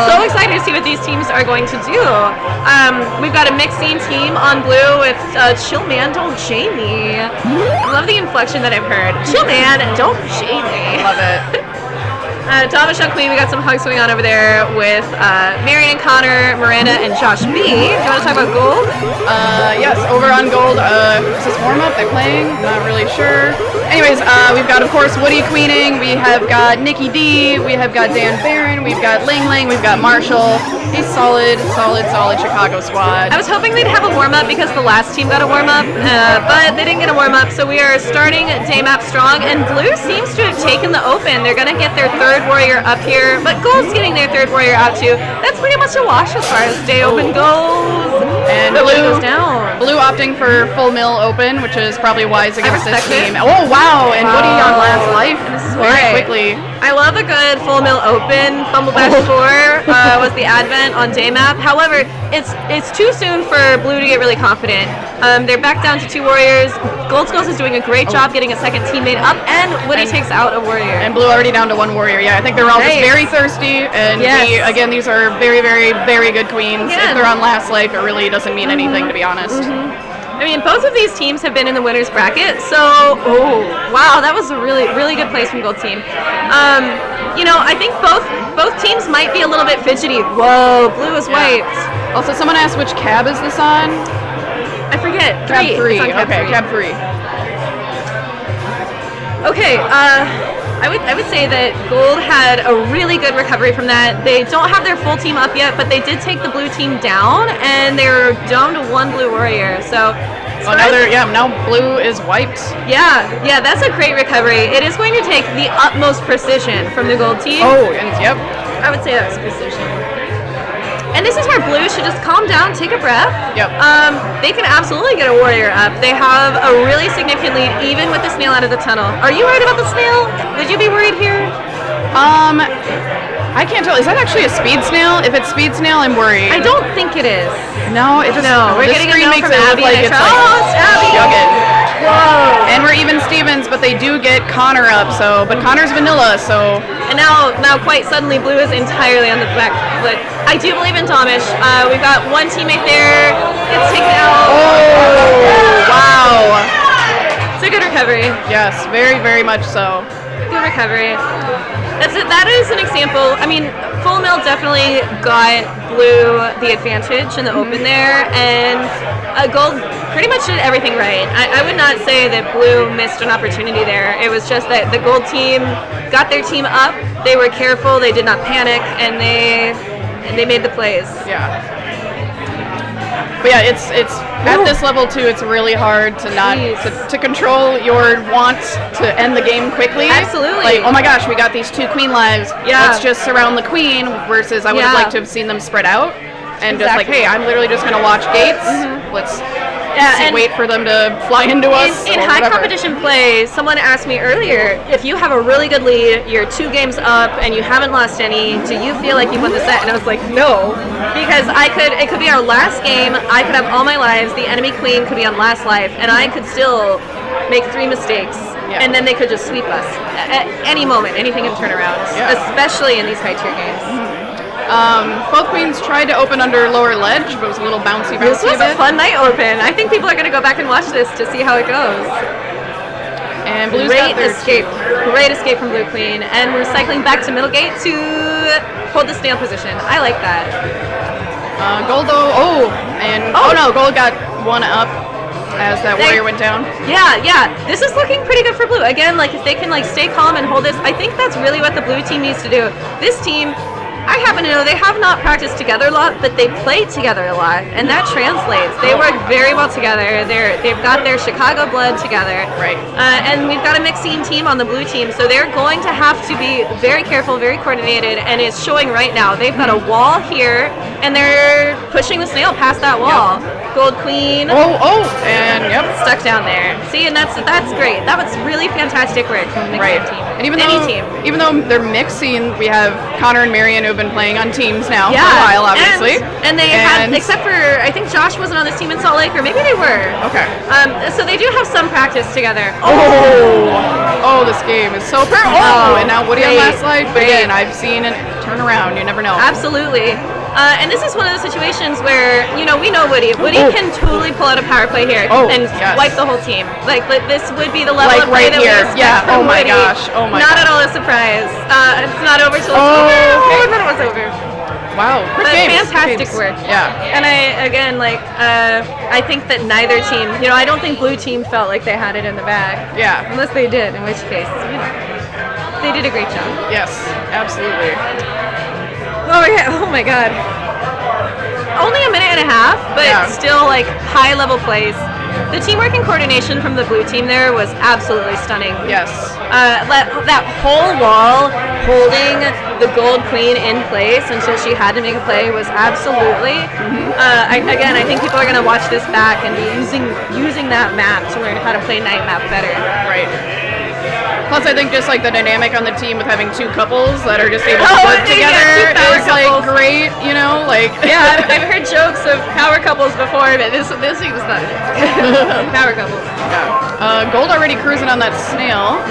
so excited to see what these teams are going to do. We've got a mixing team on blue with Chill Man, Don't Shame Me. I love the inflection that I've heard. Chill Man, Don't Shame Me. Love it. Thomas on Queen, we got some hugs going on over there with Marion, Connor, Miranda, and Josh B. Do you want to talk about gold? Yes, over on gold. Is this warm-up? They're playing? Not really sure. Anyways, we've got, of course, Woody queening. We have got Nikki D. We have got Dan Barron. We've got Ling Ling. We've got Marshall. A solid Chicago squad. I was hoping they'd have a warm-up because the last team got a warm-up, but they didn't get a warm-up, so we are starting day map strong, and blue seems to have taken the open. They're going to get their third warrior up here, but gold's getting their third warrior out too. That's pretty much a wash as far as day open goes. And blue goes down. Blue opting for full mill open, which is probably wise against this team. Oh wow! And Woody on last life very quickly. I love a good full mill open. Fumble Bash 4 was the advent on day map. However, it's too soon for blue to get really confident. They're back down to 2 warriors. Gold Skulls is doing a great job getting a second teammate up, and Woody takes out a warrior. And blue already down to 1 warrior. Yeah, I think they're all just very thirsty. And again, these are very, very, very good queens. If they're on last life, it really doesn't mean anything, to be honest. I mean, both of these teams have been in the winner's bracket, so wow, that was a really, really good place from Gold Team. You know, I think both teams might be a little bit fidgety. Whoa, blue is wiped. Also, someone asked which cab is this on? I forget. Cab 3. Cab Okay, 3. cab 3. Okay, I would say that Gold had a really good recovery from that. They don't have their full team up yet, but they did take the blue team down, and they're down to 1 blue warrior. So now blue is wiped. Yeah, that's a great recovery. It is going to take the utmost precision from the Gold team. Oh, and yep. I would say that's precision. And this is where blue should just calm down, take a breath. Yep. They can absolutely get a warrior up. They have a really significant lead, even with the snail out of the tunnel. Are you worried about the snail? Would you be worried here? I can't tell. Is that actually a speed snail? If it's speed snail, I'm worried. I don't think it is. No, it just we're the getting screen a note makes from it look Abby. like it's like Abby. Jugged. Whoa. And we're even Stevens, but they do get Connor up. But Connor's vanilla, so. And now quite suddenly, blue is entirely on the back foot. I do believe in Tomish. We've got 1 teammate there. Gets taken out. Oh, wow. It's a good recovery. Yes, very, very much so. Good recovery. That is an example. I mean, Full Mill definitely got blue the advantage in the open there, and Gold pretty much did everything right. I would not say that blue missed an opportunity there. It was just that the Gold team got their team up. They were careful. They did not panic, and they made the plays. Yeah. But yeah, it's at this level too. It's really hard to not to control your want to end the game quickly. Absolutely. Like, oh my gosh, we got these 2 queen lives. Yeah. Let's just surround the queen. Versus, I would have liked to have seen them spread out and just like, hey, I'm literally just gonna watch gates. Let's wait for them to fly into us. In high competition play, someone asked me earlier, if you have a really good lead, you're 2 games up, and you haven't lost any, do you feel like you won the set? And I was like, no, because it could be our last game, I could have all my lives, the enemy queen could be on last life, and I could still make 3 mistakes, and then they could just sweep us. At any moment, anything can turn around, especially in these high tier games. Both queens tried to open under lower ledge, but it was a little bouncy. This was a fun night open. I think people are going to go back and watch this to see how it goes. And blue's Great escape from Blue Queen, and we're cycling back to middle gate to hold the snail position. I like that. Gold though, Gold got 1 up as that warrior went down. Yeah. This is looking pretty good for blue. Again, like if they can stay calm and hold this, I think that's really what the blue team needs to do. This team, I happen to know they have not practiced together a lot, but they played together a lot, and that translates. They work very well together. They've got their Chicago blood together. Right. And we've got a mixing team on the blue team, so they're going to have to be very careful, very coordinated, and it's showing right now. They've got a wall here, and they're pushing the snail past that wall. Gold Queen. And stuck down there. See, and that's great. That was really fantastic work from the mixing team. And even though they're mixing, we have Connor and Marion who've been playing on teams now for a while, obviously. And they had, except for I think Josh wasn't on this team in Salt Lake, or maybe they were. Okay. So they do have some practice together. Oh, this game is so and now Woody on last life. Again, I've seen turn around. You never know. Absolutely. And this is one of those situations where, we know Woody. Woody can totally pull out a power play here and wipe the whole team. Like, this would be the level of play right that here. we expect from my Woody. gosh. Oh my Not gosh. at all a surprise. It's not over till it's over. Okay. I thought it was over. Wow. But fantastic work. Yeah. And I think that neither team, I don't think blue team felt like they had it in the bag. Yeah. Unless they did, in which case, they did a great job. Yes, absolutely. Oh my god. Only a minute and a half, but still like high level plays. The teamwork and coordination from the blue team there was absolutely stunning. Yes. That whole wall holding the gold queen in place until she had to make a play was absolutely. I think people are going to watch this back and be using that map to learn how to play night map better. Right. Plus, I think just like the dynamic on the team with having two couples that are just able to work together is like great, Yeah, I've heard jokes of power couples before, but this seems not it. Power couples. Yeah. Gold already cruising on that snail.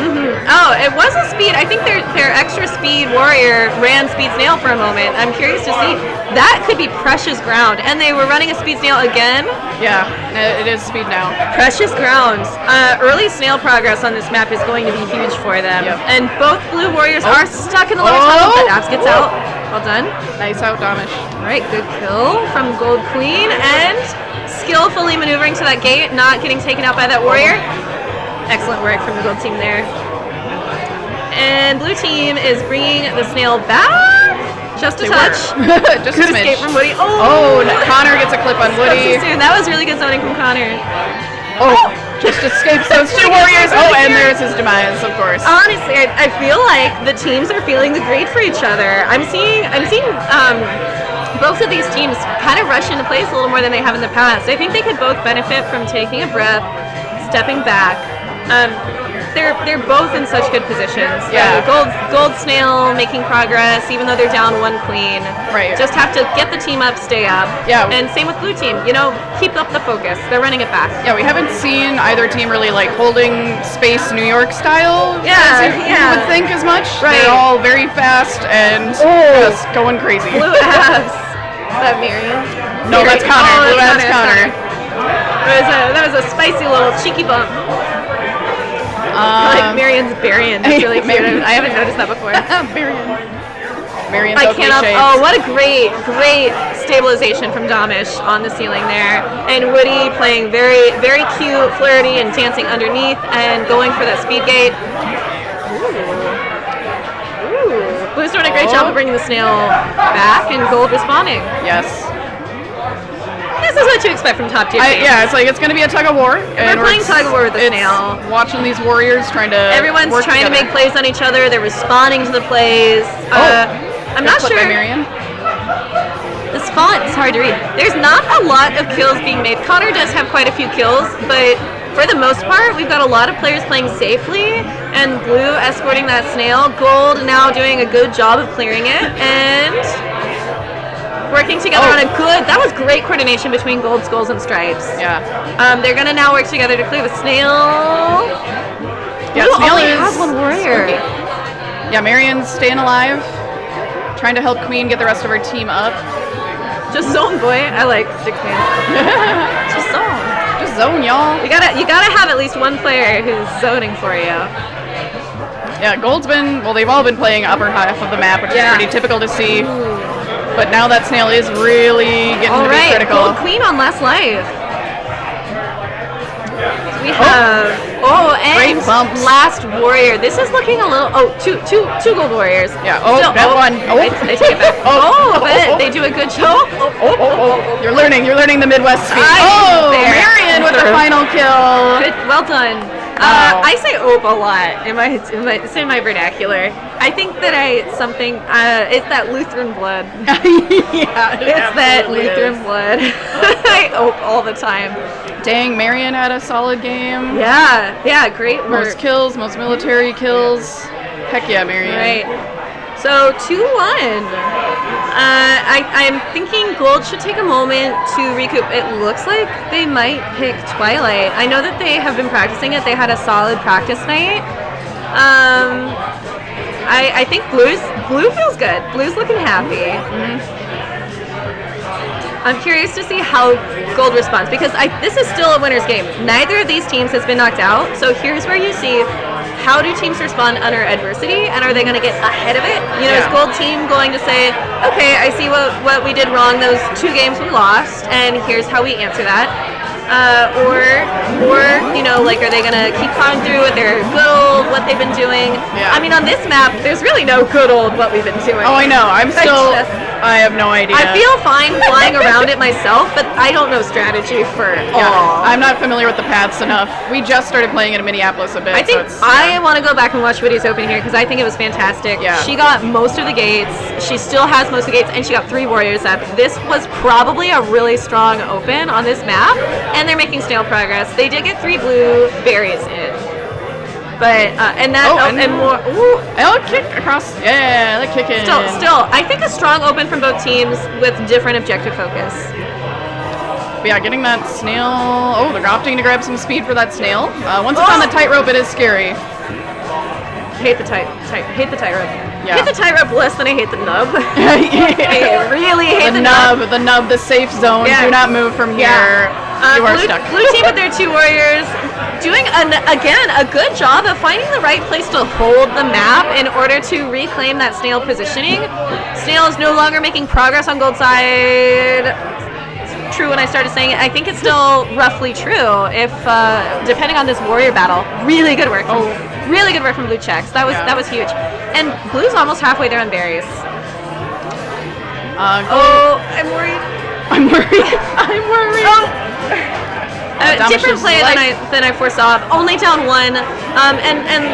Oh, it was a speed. I think their extra speed warrior ran speed snail for a moment. I'm curious to see. That could be precious ground, and they were running a speed snail again. Yeah, it is speed now. Precious grounds. Early snail progress on this map is going to be huge for them. Yep. And both blue warriors are stuck in the lower tunnel, but Abs gets out. Well done. Nice out, Damish. All right, good kill from Gold Queen, and skillfully maneuvering to that gate, not getting taken out by that warrior. Excellent work from the gold team there. And blue team is bringing the snail back. Just a touch. Just good a smidge. escape from Woody. Connor gets a clip on Woody. Soon. That was really good zoning from Connor. Just escapes those two warriors. And there's his demise, of course. Honestly, I feel like the teams are feeling the grade for each other. I'm seeing both of these teams kind of rush into place a little more than they have in the past. I think they could both benefit from taking a breath, stepping back. They're both in such good positions. Yeah. Gold snail making progress, even though they're down one queen. Right. Just have to get the team up, stay up. Yeah. And same with blue team. Keep up the focus. They're running it back. Yeah, we haven't seen either team really like holding space New York style. Yeah. You would think as much. Right. They're all very fast and just going crazy. Blue abs. Is that Miriam? No, that's Connor. Blue abs Connor. That was a spicy little cheeky bump. Like Marion's Barian. That's really cute. I haven't noticed that before. Marion's I ugly cannot. shades. Oh, what a great stabilization from Damish on the ceiling there, and Woody playing very, very cute, flirty, and dancing underneath, and going for that speed gate. Ooh. Blue's doing a great job of bringing the snail back, and Gold responding. Yes. This is what you expect from top tier teams. Yeah, it's like it's going to be a tug of war. We're playing tug of war with the snail. Watching these warriors trying to. Everyone's work trying together. to make plays on each other. They're responding to the plays. I'm not sure. By Marion. This font is hard to read. There's not a lot of kills being made. Connor does have quite a few kills, but for the most part, we've got a lot of players playing safely, and blue escorting that snail. Gold now doing a good job of clearing it, and working together on a good. That was great coordination between gold, skulls, and stripes. Yeah. They're gonna now work together to clear the snail. Yeah, Blue snail only is has one warrior. spooky. Yeah, Marion's staying alive, trying to help Queen get the rest of her team up. Just zone, boy. I like 6 man. Just zone. Just zone, y'all. You gotta have at least one player who's zoning for you. Yeah, Gold's they've all been playing upper half of the map, which is pretty typical to see. But now that snail is really getting to be critical. Gold Queen on last life. We have and great bumps. last warrior. This is looking a little two gold warriors. Yeah. Still, one. I take it back. But they do a good job. You're learning the Midwest speed. There. Marion with her final kill. Good, well done. I say "ope" a lot it's in my vernacular. I think that it's that Lutheran blood. Yeah, It's that Lutheran blood. I "ope" all the time. Dang, Marion had a solid game. Yeah, great work. Most kills, most military kills. Heck yeah, Marion. Right. So 2-1. I'm thinking Gold should take a moment to recoup. It looks like they might pick Twilight. I know that they have been practicing it. They had a solid practice night. I think blue feels good. Blue's looking happy. I'm curious to see how gold responds because this is still a winner's game. Neither of these teams has been knocked out. So here's where you see how do teams respond under adversity, and are they going to get ahead of it? You know, is gold team going to say, okay, I see what we did wrong those 2 games we lost, and here's how we answer that. Or you know, like, are they gonna keep plowing through with their good old what they've been doing? Yeah. I mean, on this map, there's really no good old what we've been doing. Oh, I know. I have no idea. I feel fine flying around it myself, but I don't know strategy for all. I'm not familiar with the paths enough. We just started playing in Minneapolis a bit. I think I want to go back and watch Woody's open here because I think it was fantastic. Yeah. She got most of the gates. She still has most of the gates, and she got 3 warriors up. This was probably a really strong open on this map, and they're making snail progress. They did get 3 blue berries in. But, and more. Ooh. Kick across. Yeah, the kick in. Still, I think a strong open from both teams with different objective focus. But yeah, getting that snail. Oh, they're opting to grab some speed for that snail. Once it's on the tightrope, it is scary. Hate the tightrope. Yeah. Hate the tightrope less than I hate the nub. I really hate the nub. The nub, the safe zone. Yeah. Do not move from here. You are stuck. Blue team with their 2 warriors doing, again, a good job of finding the right place to hold the map in order to reclaim that snail positioning. Snail is no longer making progress on gold side. It's true when I started saying it. I think it's still roughly true if, depending on this warrior battle, really good work. Really good work from blue checks. That was huge. And blue's almost halfway there on berries. I'm worried. I'm worried. Oh. Different play than I foresaw. Only down 1, and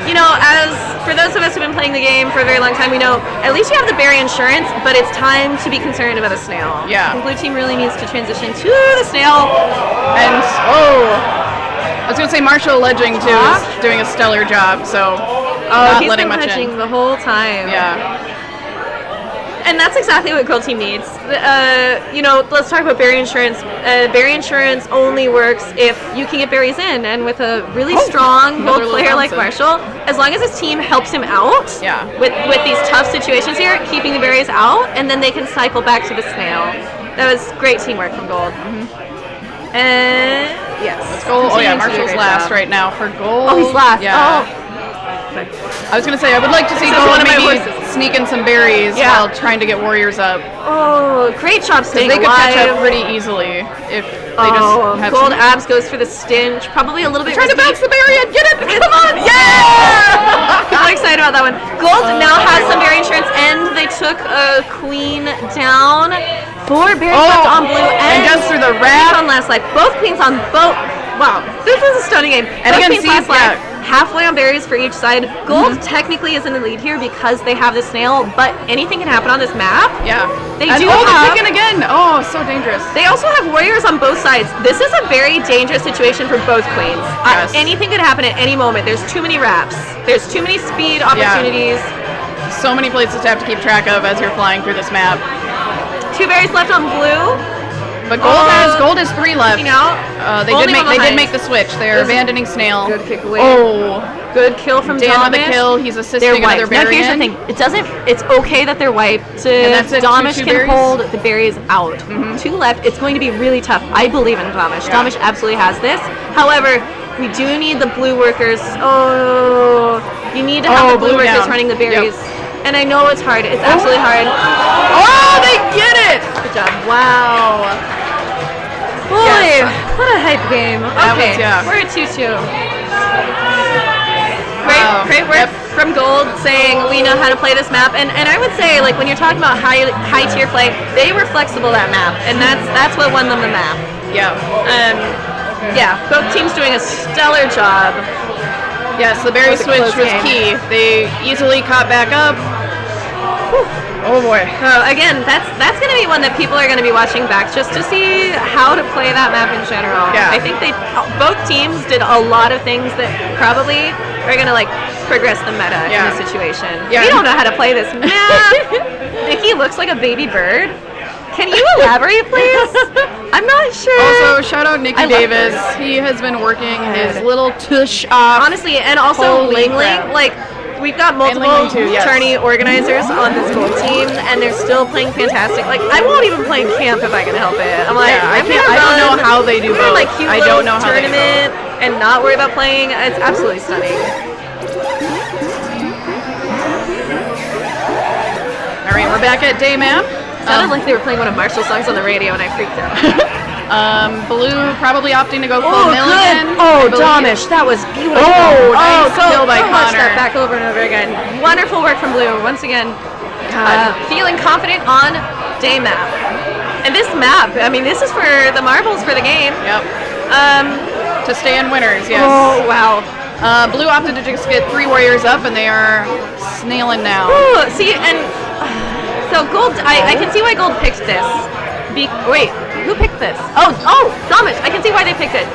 you know, as for those of us who've been playing the game for a very long time, we know at least you have the berry insurance, but it's time to be concerned about a snail. Yeah. The blue team really needs to transition to the snail. And I was gonna say Marshall Ledging too is doing a stellar job. So he's been hedging the whole time. Yeah. And that's exactly what gold team needs. You know, let's talk about berry insurance. Berry insurance only works if you can get berries in, and with a really strong gold player like Marshall, as long as his team helps him out with these tough situations here, keeping the berries out, and then they can cycle back to the snail. That was great teamwork from gold. And yes. Let's go. Oh yeah, Marshall's last right now for gold. Oh, he's last. Yeah. I was gonna say I would like to see gold maybe sneak in some berries while trying to get warriors up. Oh, great job staying alive. They could catch up pretty easily if they just have gold abs goes for the stinch. Probably a little bit. Trying to bounce the berry and get it. Come on! Yeah! I'm excited about that one. Gold now has some berry insurance, and they took a queen down. 4 berries left on blue, and just through the wrap on last life. Both queens on both. Wow, this was a stunning game. And both again, last life. Halfway on berries for each side. Gold technically is in the lead here because they have the snail, but anything can happen on this map. Yeah. They do have the kicking again. Oh, so dangerous. They also have warriors on both sides. This is a very dangerous situation for both queens. Yes. Anything could happen at any moment. There's too many wraps. There's too many speed opportunities. So many places to have to keep track of as you're flying through this map. 2 berries left on blue. But gold has 3 left. They did make the switch. They're abandoning snail. Good kick away. Oh, good kill from Dan Domish. with the kill. He's assisting another berry. Now here's the thing. It's okay that they're wiped. Domish can hold the berries out. 2 left. It's going to be really tough. I believe in Domish. Yeah. Domish absolutely has this. However, we do need the blue workers. Oh, you need to have the blue workers running the berries. Yep. And I know it's hard. It's absolutely hard. Oh, they get it! Good job. Wow. Boy, what a hype game. Okay, we're at 2-2. Great work from Gold saying we know how to play this map. And I would say, like, when you're talking about high tier play, they were flexible that map. And that's what won them the map. Yeah. Both teams doing a stellar job. Yes, the berry switch was key. They easily caught back up. Oh boy. Again, that's going to be one that people are going to be watching back just to see how to play that map in general. Yeah. I think both teams did a lot of things that probably are going to like progress the meta in this situation. Yeah. We don't know how to play this map. Nikki looks like a baby bird. Can you elaborate, please? I'm not sure. Also, shout out Nikki Davis. He has been working his little tush off. Honestly, and also Ling Ling, like, we've got multiple Ling too, yes. tourney organizers on this gold team, and they're still playing fantastic. Like, I won't even play camp if I can help it. I'm like, Yeah, I I'm can't. gonna I don't know run how they do both. my cute I little don't know how they do tournament and not worry about playing. It's absolutely stunning. All right, we're back at day map. Sounded like they were playing one of Marshall's songs on the radio, and I freaked out. Blue probably opting to go full Oh, milligan. good. Oh, Domish, that was beautiful. Oh, nice kill by watch Connor. that back over and over again. Wonderful work from Blue. Once again, feeling confident on day map. And this map, I mean, this is for the marbles for the game. Yep. To stay in winners, yes. Oh, wow. Blue opted to just get 3 warriors up, and they are snailing now. Ooh, see, and so Gold, I can see why Gold picked this. Wait, who picked this? Oh, Domish, I can see why they picked it.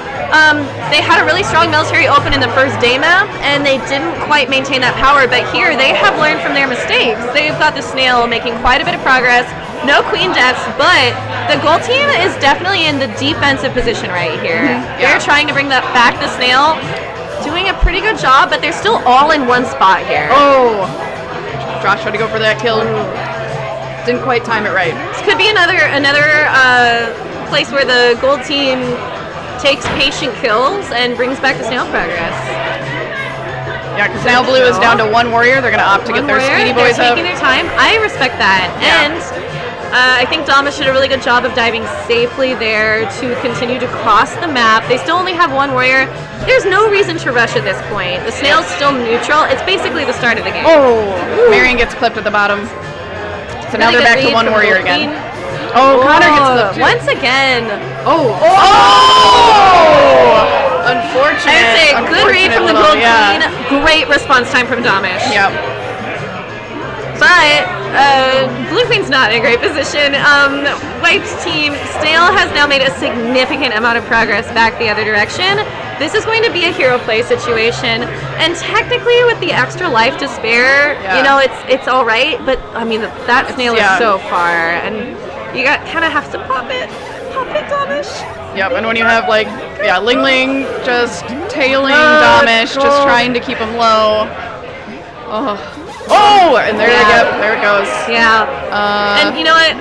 They had a really strong military open in the first day map, and they didn't quite maintain that power, but here they have learned from their mistakes. They've got the snail making quite a bit of progress. No queen deaths, but the gold team is definitely in the defensive position right here. Mm-hmm. They're trying to bring that back. The snail doing a pretty good job, but they're still all in one spot here. Oh, Josh tried to go for that kill. Didn't quite time it right. This could be another place where the gold team takes patient kills and brings back the snail progress. Yeah, because now Blue is down to 1 warrior. They're going to opt to get their speedy boys They're up. taking their time. I respect that. Yeah. And I think Domish did a really good job of diving safely there to continue to cross the map. They still only have 1 warrior. There's no reason to rush at this point. The snail's still neutral. It's basically the start of the game. Oh, Marion gets clipped at the bottom. So now Really they're back good to lead 1 from warrior Gold again. Queen. Oh, Connor gets clipped too. Once again. Oh! Unfortunate. I'd say good read from the little- Gold Queen. Great response time from Domish. Yep. But Blue Queen's not in a great position. White's team, Snail has now made a significant amount of progress back the other direction. This is going to be a hero play situation, and technically with the extra life to spare, you know, it's all right. But I mean, that Snail is so far, and you kind of have to pop it, Domish. Yep, and when you have like, Ling Ling just tailing Domish, just trying to keep him low. Oh, and there it goes. Yeah. And you know what?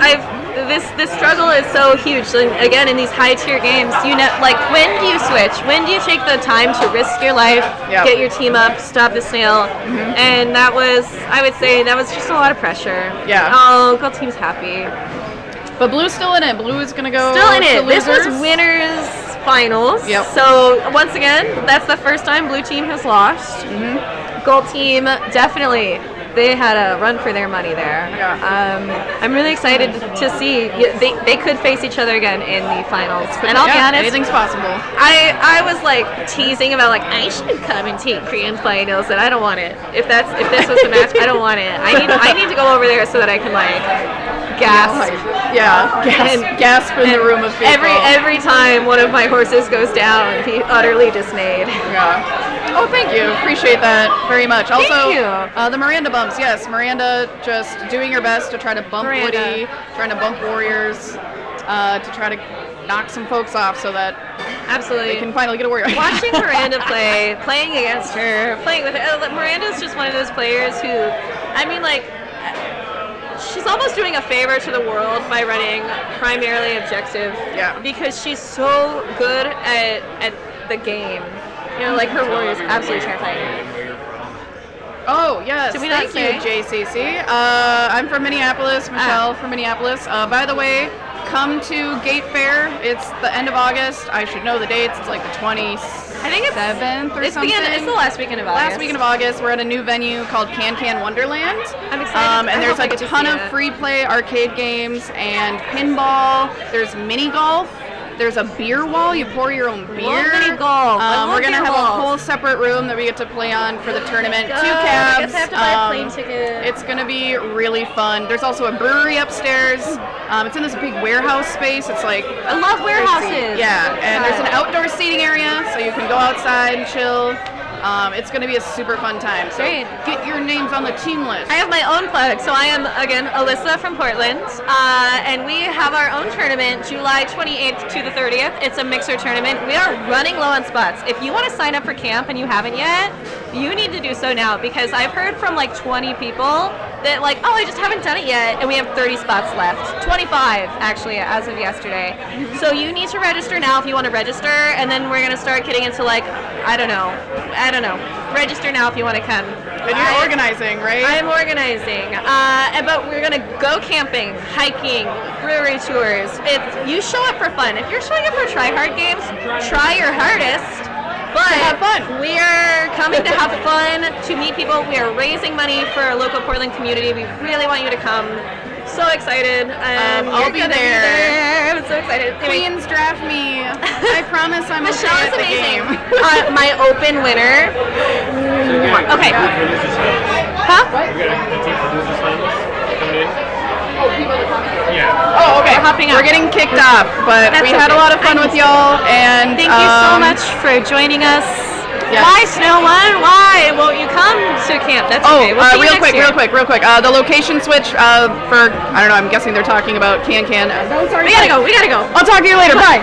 This struggle is so huge. And again, in these high tier games, you know, like when do you switch? When do you take the time to risk your life, get your team up, stop the snail? And that was, I would say, that was just a lot of pressure. Yeah. Oh, Gold team's happy. But Blue's still in it. Blue is gonna go. Still in to it. This was losers. winners finals. Yep. So once again, that's the first time Blue team has lost. Gold team definitely. They had a run for their money there. Yeah. I'm really excited to see. They could face each other again in the finals. And I'll be honest, anything's possible. I was like teasing about like I should commentate Korean finals, and I don't want it. If this was the match, I don't want it. I need to go over there so that I can like gasp. Gasp in the room of people. Every time one of my horses goes down, be utterly dismayed. Yeah. Oh, thank you. Appreciate that very much. Also, Thank you. The Miranda bumps. Yes, Miranda just doing her best to try to bump Woody, trying to bump warriors, to try to knock some folks off so that they can finally get a warrior. Watching Miranda playing against her, playing with her. Miranda's just one of those players who, I mean, like, she's almost doing a favor to the world by running primarily objective. Yeah. Because she's so good at the game. You know, like her warriors absolutely terrifying. Oh, yes. Did we not Thank you, JCC. I'm from Minneapolis. Michelle from Minneapolis. By the way, come to Gate Fair. It's the end of August. I should know the dates. It's like the 27th I think it's 7th or something. It's the last weekend of August. Last weekend of August. We're at a new venue called Can Wonderland. I'm excited. And there's like a ton of free play arcade games and pinball. There's mini golf. There's a beer wall. You pour your own beer. Mini golf. We're going to have a whole separate room that we get to play on for the tournament. 2 cabs. I guess I have to buy a plane ticket. It's going to be really fun. There's also a brewery upstairs. It's in this big warehouse space. It's like... I love warehouses. Yeah, and there's an outdoor seating area, so you can go outside and chill. It's going to be a super fun time. So get your names on the team list. I have my own plug. So I am, again, Alyssa from Portland. And we have our own tournament, July 28th to the 30th. It's a mixer tournament. We are running low on spots. If you want to sign up for camp and you haven't yet, you need to do so now, because I've heard from like 20 people that like, oh, I just haven't done it yet, and we have 30 spots left. 25 actually as of yesterday. So you need to register now if you want to register, and then we're gonna start getting into like, I don't know. Register now if you want to come. And you're organizing, right? I'm organizing, but we're gonna go camping, hiking, brewery tours. If you show up for fun, if you're showing up for try hard games, try your hardest. But have fun. We are coming to have fun, to meet people. We are raising money for our local Portland community. We really want you to come. So excited. I'll be there. I'm so excited. Anyway, Queens draft me. I promise I'm Michelle okay is at the amazing. game. My open winner. Okay. Huh? Yeah. Oh, okay. We're hopping We're up. getting kicked off, but That's we had a okay. lot of fun with y'all, and Thank you so much for joining us. Yes. Why, Snow One? Why won't you come to camp? That's okay. We'll see you real next quick, year. real quick. The location switch for, I don't know, I'm guessing they're talking about Can. We gotta go. We gotta go. I'll talk to you later. Bye.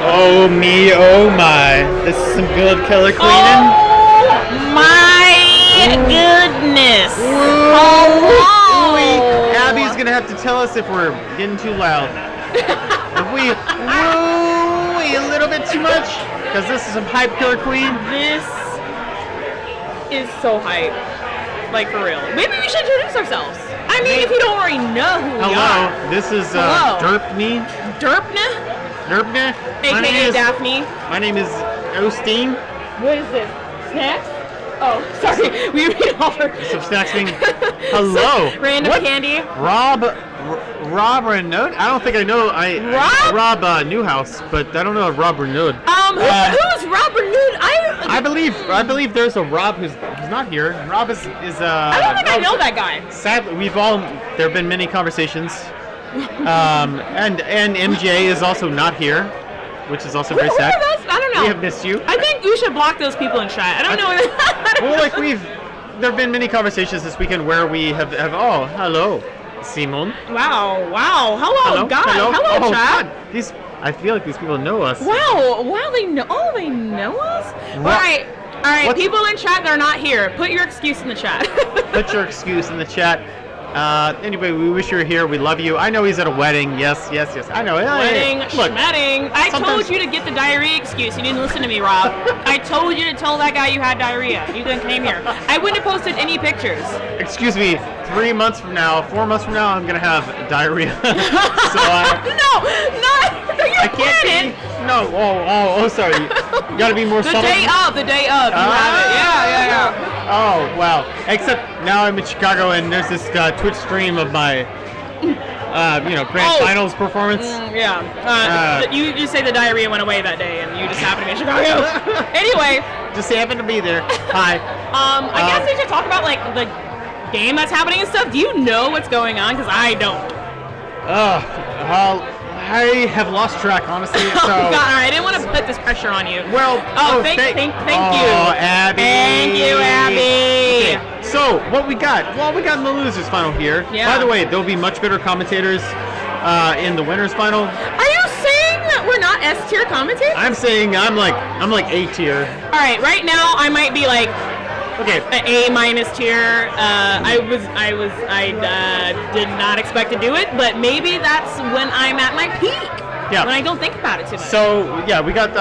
Oh me, oh my. This is some good killer queening. Oh my goodness. Abby's gonna have to tell us if we're getting too loud. If we woo a little bit too much, because this is some hype killer queen. This is so hype. Like, for real. Maybe we should introduce ourselves. I mean, if you don't already know who we Hello, are. this is Hello. Derpney. Derpna? Derpna. AKA Daphne. My name is Osteen. What is this? Snacks? Oh, sorry. We read over. Some snacks being. Hello. Random What? candy. Rob Renaud? I don't think I know. Rob? Rob Newhouse, but I don't know Rob Renaud. Who's Robert Nude? I believe there's a Rob who's not here. Rob is I don't think I know that guy. Sadly, there have been many conversations. And MJ is also not here, which is also very Who sad. are those? I don't know. We have missed you. I think you should block those people in chat. I don't know. Well, like there have been many conversations this weekend where we have oh, hello, Simon. Wow. Hello, God. Hello, oh, chat. God. I feel like these people know us. Wow, they know. Oh, they know us. All right. What- People in chat, they're not here. Put your excuse in the chat. Put your excuse in the chat. Anyway, we wish you were here. We love you. I know he's at a wedding. Yes. I know. Wedding, Look, schmedding. I sometimes- told you to get the diarrhea excuse. You didn't listen to me, Rob. I told you to tell that guy you had diarrhea. You then came here. I wouldn't have posted any pictures. excuse me. 4 months from now, I'm gonna have diarrhea. So I I can't be. No. Oh, sorry. You gotta be more The subtle. day of. You have it. Yeah. Oh, wow. Except now I'm in Chicago and there's this Twitch stream of my, grand finals performance. You just say the diarrhea went away that day and you just happened to be in Chicago. Anyway. Just happened to be there. Hi. I guess we should talk about, like, the game that's happening and stuff. Do you know what's going on? Because I don't. Well, I have lost track, honestly. So. Oh, God, all right. I didn't want to put this pressure on you. Well, thank you. Oh, Abby. Thank you, Abby. Okay, so, what we got? Well, we got in the losers final here. Yeah. By the way, there'll be much better commentators in the winners final. Are you saying that we're not S tier commentators? I'm saying I'm like A tier. All right, right now I might be like Okay. an A- tier. I did not expect to do it, but maybe that's when I'm at my peak. Yeah. When I don't think about it too much. So yeah, we got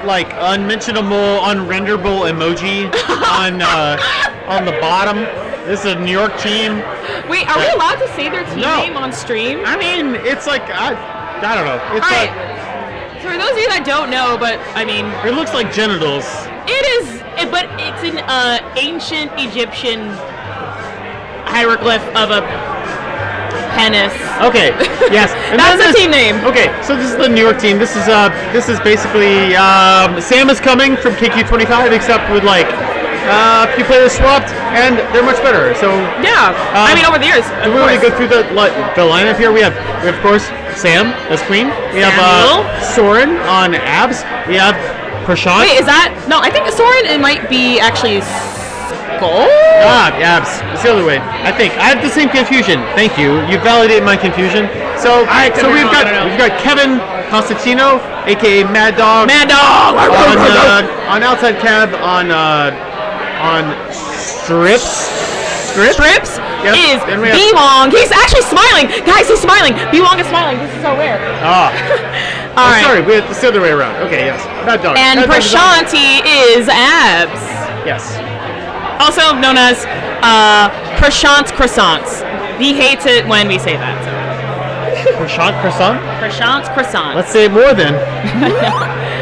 like unmentionable, unrenderable emoji on the bottom. This is a New York team. Wait, are we allowed to say their team No. name on stream? I mean, it's like I don't know. It's All like right. For those of you that don't know, but I mean, it looks like genitals. it is, but it's an ancient Egyptian hieroglyph of a penis. Okay. Yes. And That's then the team name. Okay, so this is the New York team. This is basically Sam is coming from KQ35, except with like a few players swapped, and they're much better. So Yeah, I mean over the years. Of we're going to course. go through the lineup here. We have of course Sam as queen. We have Samuel. Soren on abs. We have Prashant. Wait, is that no? I think Soren it might be actually Gold? Abs. It's the other way. I think I have the same confusion. Thank you. You validated my confuon. So we've got Kevin Constantino, aka Mad Dog. Mad Dog! On outside cab on strips. Yep. Is Then we have- B-Wong. He's actually smiling. Guys, he's smiling. B-Wong is smiling. This is so rare. Ah. All right. Sorry, it's the other way around. Okay, yes. Mad Dog. And Mad Dog is on- Prashanti is Abs. Yes. Also known as Prashant's Croissants. He hates it when we say that. So. Croissant? Prashant's Croissants. Let's say it more then.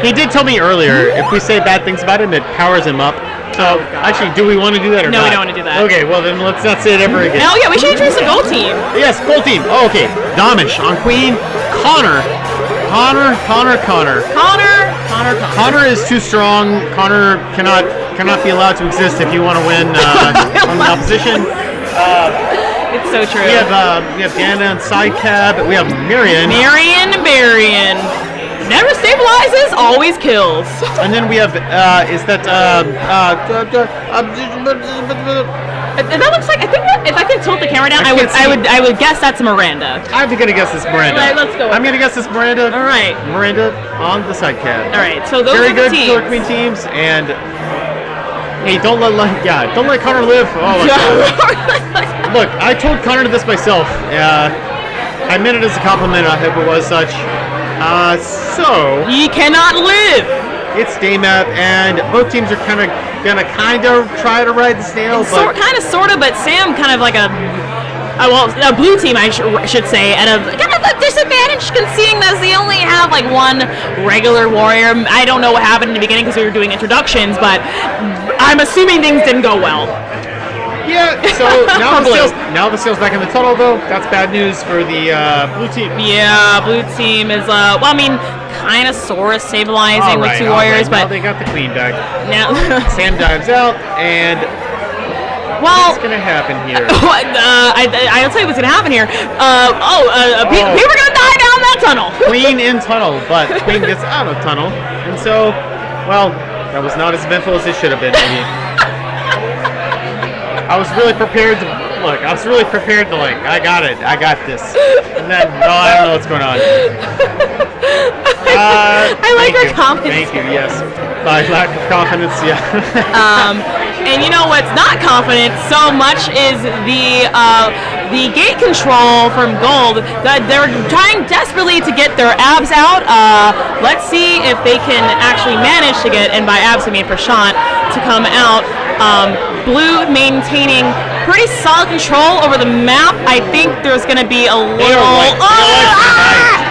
He did tell me earlier, if we say bad things about him, it powers him up. So, actually, do we want to do that or No, not? we don't want to do that. Okay, well then let's not say it ever again. Oh yeah, we should introduce the gold team. Yes, gold team. Oh, okay. Domish on Queen. Connor is too strong. Connor cannot be allowed to exist if you want to win on the opposition. It's so true. We have Dana and side cab. We have Marion. Marion. Never stabilizes, always kills. And then we have That looks like, I think that if I can tilt the camera down, I would guess that's Miranda. I'm gonna guess this Miranda. All right, let's go. I'm gonna guess this Miranda. All right. Miranda on the side cab. All right. So those Very are the good teams. Killer Queen teams, and hey, don't let Connor live. Oh my God. Look, I told Connor this myself. I meant it as a compliment. I hope it was such. So He cannot live. it's day map, and both teams are gonna try to ride the snail, but Sort of, but Sam kind of like a blue team, I should say, at a kind of a disadvantage, seeing as they only have like one regular warrior. I don't know what happened in the beginning because we were doing introductions, but I'm assuming things didn't go well. yeah. So now the snail's back in the tunnel, though. That's bad news for the blue team. Yeah, blue team is kind of sort of stabilizing with two warriors, now but they got the queen back. now Sam dives out, and what's gonna happen here? I'll tell you what's gonna happen here. People are gonna die down that tunnel. Queen in tunnel, but queen gets out of tunnel, and so, well, that was not as eventful as it should have been. Maybe. I was really prepared to I got it, I got this, and then I don't know what's going on. I like her confidence. Thank you. Yes, my lack of confidence. Yeah. And you know what's not confident so much is the gate control from Gold. They're trying desperately to get their abs out. Let's see if they can actually manage to get, and by abs I mean Prashant, to come out. Blue maintaining pretty solid control over the map. I think there's going to be a little...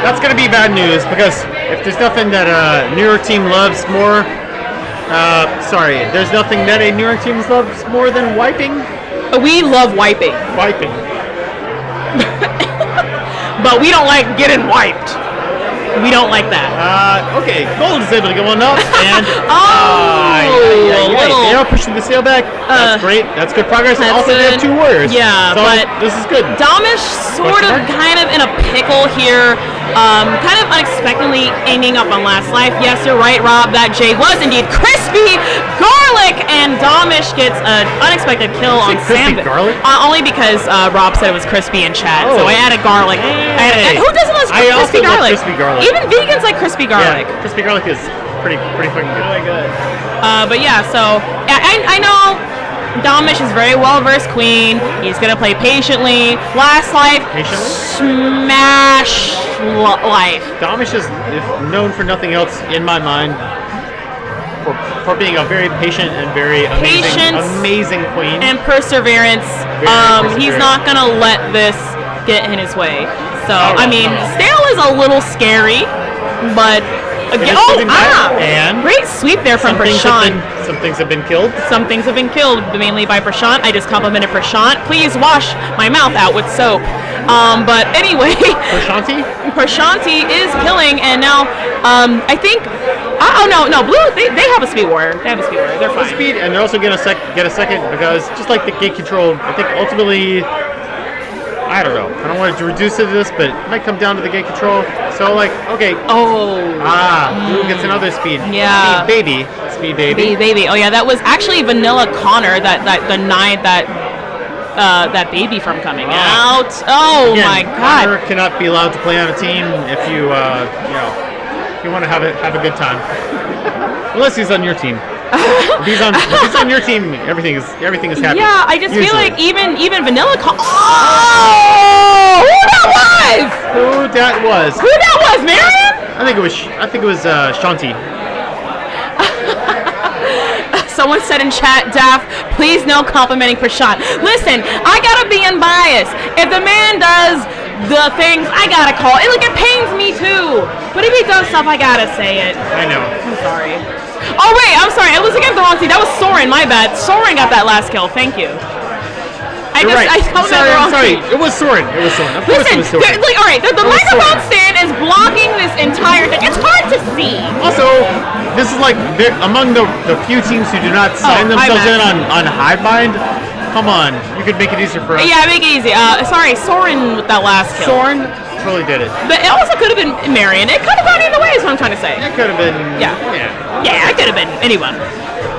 That's going to be bad news, because if there's nothing that a New York team loves more... there's nothing that a New York team loves more than wiping. We love wiping. Wiping. But we don't like getting wiped. We don't like that. Okay, Gold is able to get one up, and they are pushing the sail back. That's great. That's good progress. And also, they have two warriors. Yeah, so but this is good. Domish kind of in a pickle here. Kind of unexpectedly ending up on last life. Yes, you're right, Rob. That Jade was indeed crispy garlic, and Domish gets an unexpected kill on Sam. Garlic? Only because Rob said it was crispy in chat, so I added garlic. Hey. Who doesn't love I also crispy garlic? love crispy garlic. Even vegans like crispy garlic. Yeah, crispy garlic is pretty fucking good. Really good. But yeah, so I know Domish is very well versed queen. He's gonna play patiently. Last life, smash life. Domish is known for nothing else in my mind for being a very patient and very amazing queen and perseverance. He's not gonna let this get in his way. So I mean, Stale is a little scary, but again, and great sweep there from Prashant. Some things have been killed. Some things have been killed, mainly by Prashant. I just complimented Prashant. Please wash my mouth out with soap. But anyway, Prashanti is killing, and now I think. Oh no, Blue. They have a speed warrior. They're fine. Speed, and they're also gonna get a second because just like the gate control, I think ultimately. I don't know. I don't want to reduce it to this, but it might come down to the gate control. So, okay. Blue gets another speed. Yeah. Speed Speed Baby. Baby. Oh yeah, that was actually Vanilla Connor that denied that baby from coming out. Oh Again, my God! Connor cannot be allowed to play on a team if you if you want to have a good time. Unless he's on your team. If he's on your team, everything is happy. Yeah, I just feel Usually. like even Vanilla Connor. Oh, who that was? Who that was, Marion? I think it was Shanti. Someone said in chat, Daff, please no complimenting Prashant. Listen, I gotta be unbiased. If the man does the things, I gotta call it. Look, it pains me too. But if he does stuff, I gotta say it. I know. I'm sorry. Oh wait, I'm sorry. I was looking at the wrong team. That was Soren. My bad. Soren got that last kill. Thank you. You're right. I told the wrong sorry. team. It was Soren. Of course Listen, it was Soren. all right, the microphone stand is blocking this entire thing. It's hard to see. Also, this is like among the few teams who do not sign themselves in on HIVE. Come on, you could make it easier for us. Yeah, make it easy. Sorry, Soren with that last kill. Soren really did it. But it also could have been Marion. It could have gone either way, is what I'm trying to say. It could have been. Yeah, it could have been anyone.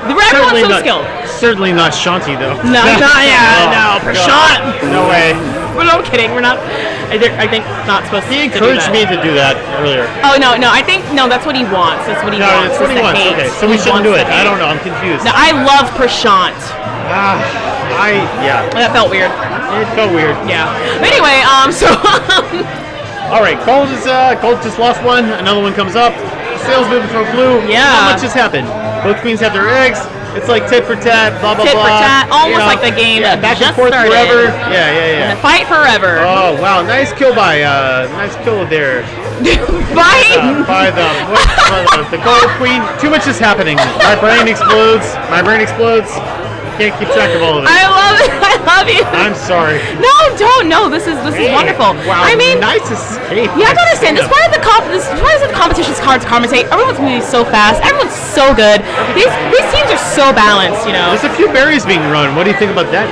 The Certainly everyone's so not, skilled. Certainly not Shanti though. No, no, Prashant. No way. We're not kidding. We're not. I think not supposed He to do encouraged that. me to do that earlier. Oh no, I think that's what he wants. That's what he No, wants. it's what he is the wants. hate. Okay, so we He shouldn't wants do it. the hate. I don't know. I'm confused. No, I love Prashant. Yeah. That felt weird. It felt weird. Yeah. But anyway, so. All right, Gold just lost one. Another one comes up. Sales moving for Blue. Yeah. Not much has happened. Both queens have their eggs. It's like tit for tat, blah blah Tit blah. for tat, almost like the game Yeah, back and just forth started. forever. Yeah. Fight forever. Oh wow, nice kill there. By the Gold Queen. Too much is happening. My brain explodes. Can't keep track of all of it. I love it. I love you. I'm sorry. No, don't. No, this is wonderful. Wow. I mean, nice escape. you have to understand. This part of the competition's hard to commentate. Everyone's moving so fast. Everyone's so good. These teams are so balanced. You know. There's a few berries being run. What do you think about that?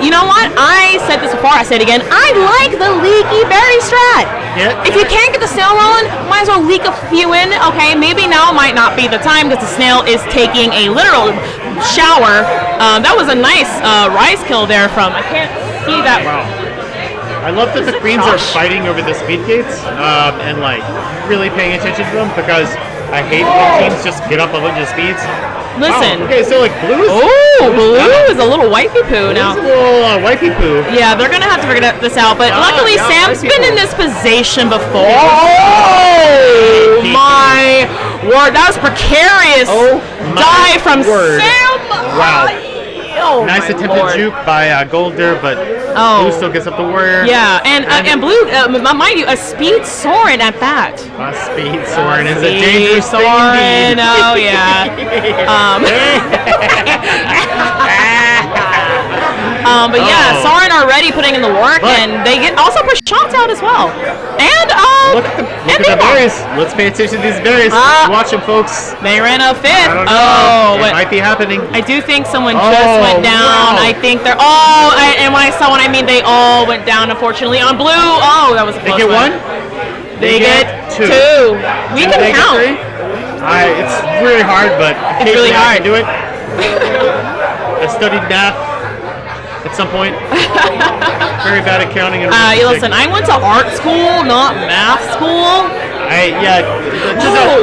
You know what? I said this before. I said it again. I like the leaky berry strat. Yeah. If you can't get the snail rolling, might as well leak a few in. Okay, maybe now might not be the time because the snail is taking a literal shower. That was a nice rise kill there from. I can't see that. Wow. I love that the queens are fighting over the speed gates and like really paying attention to them because I hate when teams just get up a bunch of speeds. Listen. Wow. Okay, so like Blue is. Blue is a little wifey poo now. It's a little wifey poo. Yeah, they're gonna have to figure this out. But luckily, yeah, Sam's wifey been poo. in this position before. Oh my word! That was precarious. Oh my Die from word. Sam. Wow. Oh Nice my attempted Lord. juke by Gold there, but Blue still gets up the warrior. Yeah, and Blue, mind you, a speed Soren at that. Speed Soren is a dangerous thing Soren, indeed. oh yeah. But yeah, Soren already putting in the work, and they get also push shots out as well. And Look at the berries. Let's pay attention to these berries. Watch them, folks. they ran a fifth. I don't know. It What? might be happening. I do think someone just went down. wow. I think they're and when I saw one, I mean they all went down. Unfortunately, on Blue. Oh, that was a They close get one. one? They get two. We Do can they get count. three? It's really hard, but It's really occasionally I can hard. do it. I studied math at some point. Very bad at counting and arithmetic. Listen, I went to art school, not math school.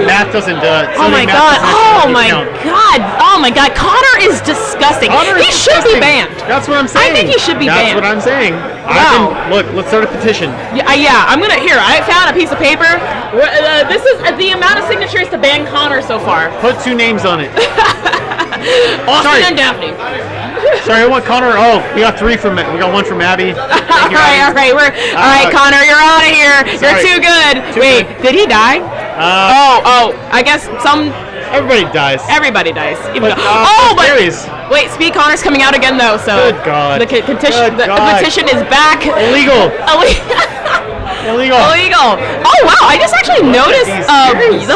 Math doesn't. Oh my god! Oh my god! Oh my god! Connor is disgusting. He should be banned. That's what I'm saying. I think he should be That's banned. what I'm saying. Wow. Look, let's start a petition. Yeah. I'm gonna I found a piece of paper. This is the amount of signatures to ban Connor so far. Put two names on it. Austin and Daphne. Sorry, I want Connor. Oh, we got three from. We got one from Abby. Thank you, Abby. all right, Connor, you're out of here. Sorry. You're too good. Wait, did he die? I guess Everybody dies. everybody dies. Even But, though, but berries. wait, Speed Connor's coming out again though. So Good God. the petition, Good the God. petition is back. Illegal. Illegal. Illegal. Oh wow! I just actually noticed. these berries.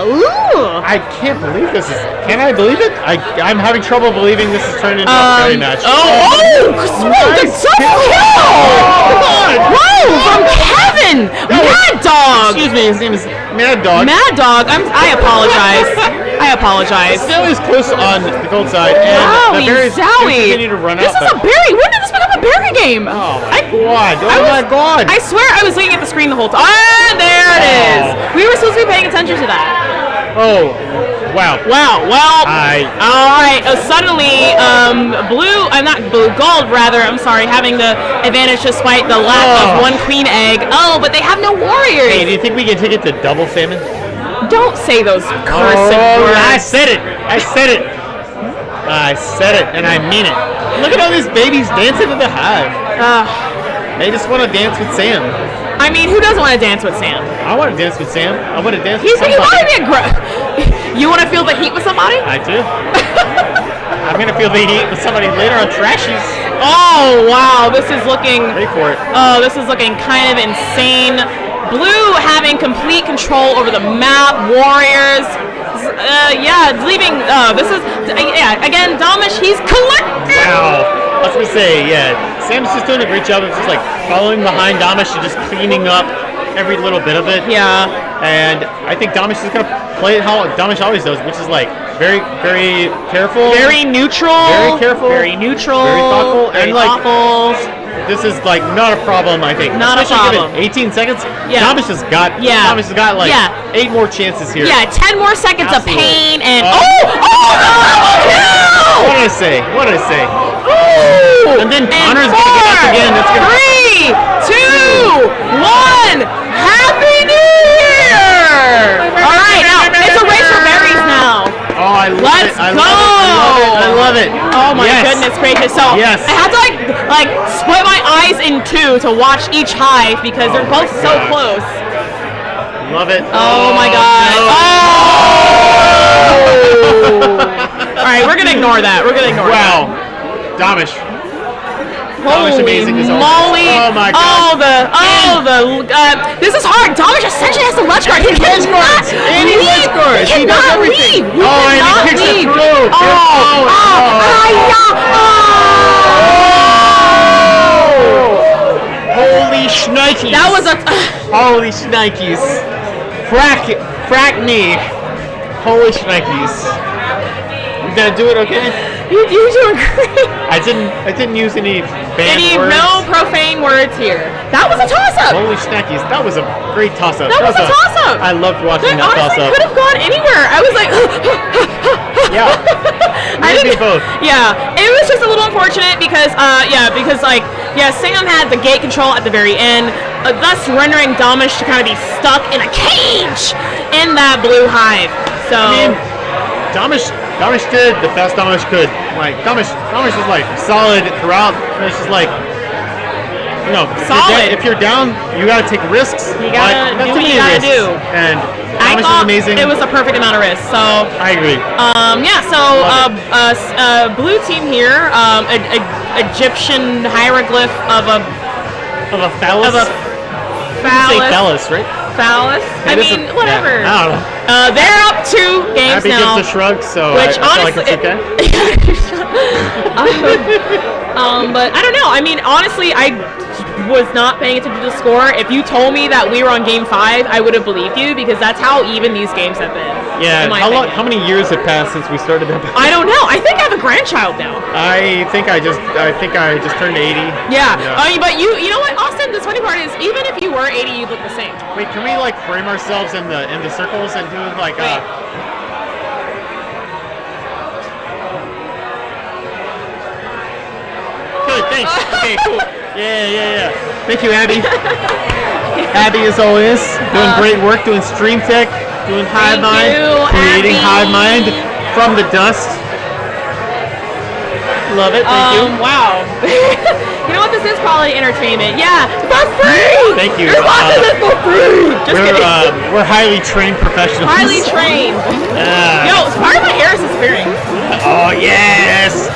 Ooh. I can't believe this is. Can I believe it? I'm having trouble believing this is turning into a berry match. Oh! Nice Double kill! kill. Whoa! From Kevin. Again! Mad Dog! Excuse me, his name is Mad Dog. Mad Dog, I apologize. I apologize. Still is close on the gold side, and the berries do continue to run out. This is a berry. When did this become a berry game? Oh my god! Oh my god! I swear I was looking at the screen the whole time. Ah, there it is. We were supposed to be paying attention to that. Oh, wow. Wow. Well, all right. Suddenly, gold rather. I'm sorry, having the advantage despite the lack of one queen egg. Oh, but they have no warriors. Hey, do you think we can take it to double famine? Don't say those cursed words. I said it. I said it. I said it, and I mean it. Look at all these babies dancing in the hive. They just want to dance with Sam. I mean, who doesn't want to dance with Sam? I want to dance with Sam. I want to dance with somebody. You want to be You want to feel the heat with somebody? I do. I'm going to feel the heat with somebody later on Trashies. Oh, wow. This is looking... Ready for it. Oh, this is looking kind of insane. Blue having complete control over the map. Warriors... leaving. Again, Damish, he's collecting. Wow. I was gonna say, Sam's just doing a great job of just like following behind Damish and just cleaning up every little bit of it. Yeah. And I think Damish is gonna play it how Damish always does, which is like very, very careful, very neutral, very careful, very neutral, very thoughtful, very and like thoughtful. this is like not a problem. I think not especially a problem. Given 18 seconds. Yeah. Damish has got. Yeah. Damish has got like 8 more chances here. Yeah, 10 more seconds Absolutely. of pain and no! What did I say? What did I say? Ooh! And then Connor's gonna get up again. That's gonna 3, 2, 1. Happy New Year! All right, now it's a race for berries now. Oh, I love Let's it. I go! love it. Oh my goodness gracious! So I had to like split my eyes in two to watch each hive because they're both so close. Love it. Oh my god! No. Oh! All right, we're gonna ignore that. We're gonna ignore that. Wow, Damish. Holy amazing as always. moly! Oh my god! This is hard. Damish essentially has the ledge guard. He cannot leave. He does cannot everything. leave. You and he cannot kicks it leave. through. Holy shnikes! That was a. Holy shnikes! Frack me! Holy shnikes! You gonna do it, okay? You're doing great. I didn't use any bad words. No profane words here. That was a toss-up. Holy shnikes! That was a great toss-up. That was a toss-up. I loved watching that honestly toss-up. Could have gone anywhere. I was like. Yeah. I didn't both. Yeah, it was just a little unfortunate because Sam had the gate control at the very end, thus rendering Damish to kind of be stuck in a cage in that blue hive. So I mean, Damish did the best Damish could. Like Damish was like solid throughout. It's just like, you know, solid. If you're down, you gotta take risks. You gotta do what you gotta do. And I Damish thought is amazing. it was a perfect amount of risk. So I agree. Blue team here, Egyptian hieroglyph of a phallus. Of a phallus. Say phallus, right? Phallus. I mean, whatever. Yeah, I don't know. They're up 2 games Abby now. gives a shrug, so which I feel like it's okay. But I don't know. I mean, honestly, I was not paying attention to the score. If you told me that we were on game 5, I would have believed you because that's how even these games have been. Yeah. How many years have passed since we started that? I don't know. I think I have a grandchild now. I think I just turned 80. Yeah. But you know what, Austin? The funny part is, even if you were 80, you look the same. Wait, can we like frame ourselves in the circles and do like Good, thanks. Okay, cool. Yeah. Thank you, Abby. Abby, as always, doing great work, doing stream tech, doing Hive Mind, creating Hive Mind from the dust. Love it. Thank you. Wow. You know what? This is quality entertainment. Yeah, for free. Thank you. You're watching this for free. Just kidding. We're highly trained professionals. Highly trained. Yo, part of my hair is disappearing. Oh yes.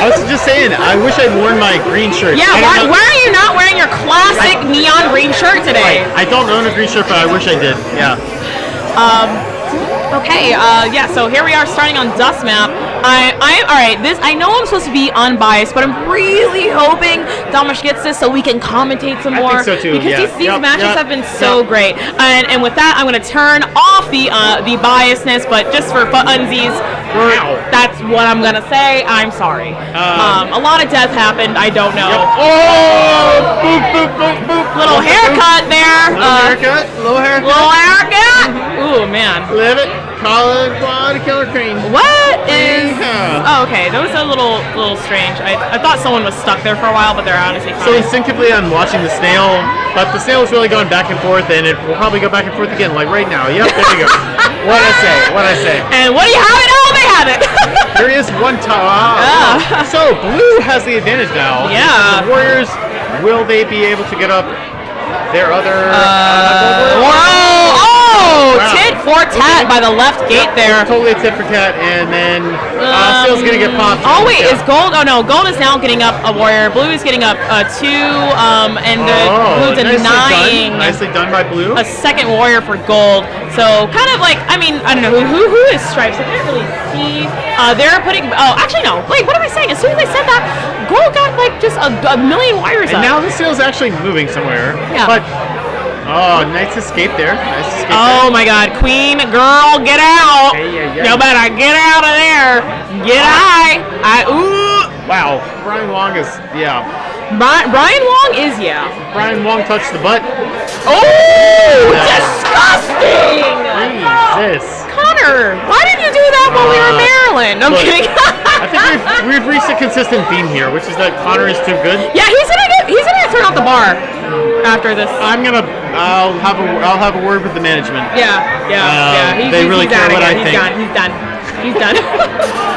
I was just saying, I wish I'd worn my green shirt. Yeah, why are you not wearing your classic neon green shirt today? I don't own a green shirt, but I wish I did. Yeah. Okay, so here we are starting on Dust Map. all right. I know I'm supposed to be unbiased, but I'm really hoping Damish gets this so we can commentate some more. I think so too. Because Yeah. these matches have been so great. And with that, I'm going to turn off the biasness, but just for funsies, that's what I'm going to say. I'm sorry. A lot of death happened. I don't know. Oh! Boop, boop, boop, boop. Little haircut there. Little haircut. Little haircut. Ooh, man. Live it. College quad killer cream. What is? Yeah. Oh, okay. That was a little strange. I thought someone was stuck there for a while, but they're honestly fine. So instinctively, I'm watching the snail, but the snail is really going back and forth, and it will probably go back and forth again, like right now. Yep, there you go. What I say? And what do you have it? Oh, they have it. There is one time. So blue has the advantage now. Yeah. The Warriors, will they be able to get up their other? Whoa! Oh, Wow. tit for tat by the left gate there. Totally a tit for tat, and then Steel's gonna get popped. Oh wait, is gold? Oh no, gold is now getting up a warrior. Blue is getting up 2, and blue denying. Nicely done by blue. A second warrior for gold. So kind of like, I mean, I don't know who is stripes. I can't really see. They're putting. Oh, actually no. Wait, what am I saying? As soon as I said that, gold got like just a million wires and up. now the Steel's actually moving somewhere. Yeah. But nice escape there. Nice escape. Oh my God, Queen girl, get out! Hey. You better get out of there. Get ooh. Wow. Brian Wong is Brian Wong is Brian Wong touched the butt. Oh, disgusting! Jesus. Connor, why did you do that while we were in Maryland? I'm look, kidding. I think we've reached a consistent theme here, which is that Connor is too good. Yeah, he's gonna get thrown out the bar after this. I'll have a word with the management. Yeah. They really care what I think. He's done.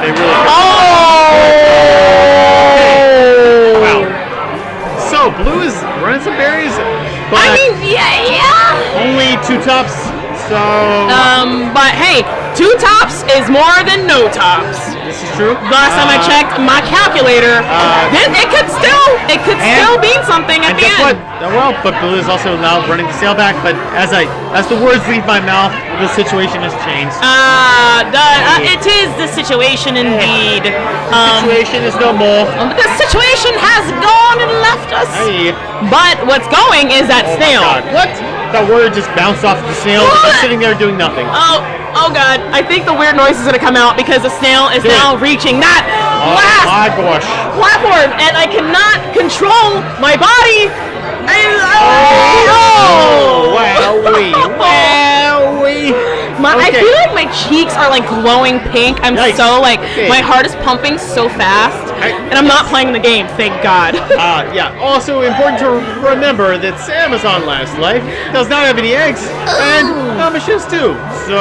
They really care. Oh! Wow. So blue is running some berries, but I mean, yeah. only 2 tops. So but hey, 2 tops is more than no tops. this is true. Last time I checked my calculator, it could still mean something at And the guess end. what? Well, but blue is also now running the sail back. But as the words leave my mouth, the situation has changed. It is the situation indeed. Situation is no more. The situation has gone and left us. Hey. But what's going is that snail. God, what? That word just bounced off of the snail. It's sitting there doing nothing. Oh God! I think the weird noise is gonna come out because the snail is now reaching that last my gosh. platform, and I cannot control my body. I Okay. feel like my cheeks are like glowing pink. I'm Yikes. so like Okay. my heart is pumping so fast, and I'm not playing the game. Thank God. Yeah. Also important to remember that Sam is on last life, does not have any eggs, and Amish is too. So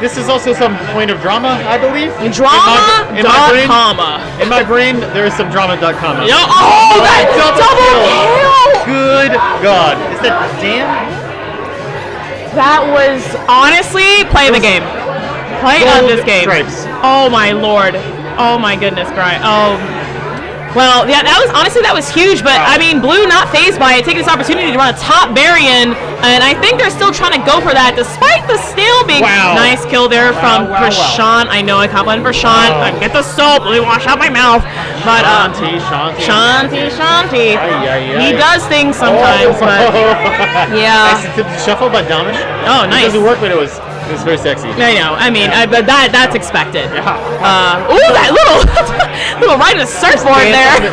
this is also some point of drama, I believe. Drama.com. In my brain, there is some drama.com. Oh, that double kill! Good God. Is that Dan? That was honestly play the game. Play on this game. Stripes. Oh my lord. Oh my goodness, Brian. Oh. Well, yeah, that was huge, but I mean, blue not phased by it, taking this opportunity to run a top Baryon, and I think they're still trying to go for that, despite the snail being nice kill there from Prashant. I know I complimented Prashant. Get the soap, blue wash out my mouth. But Shanti. He does things sometimes, but yeah. Nice tip to shuffle by Damish. Oh, nice. It doesn't work, but it was very sexy. I know. I mean, but that's expected. Yeah. That little right in the surfboard there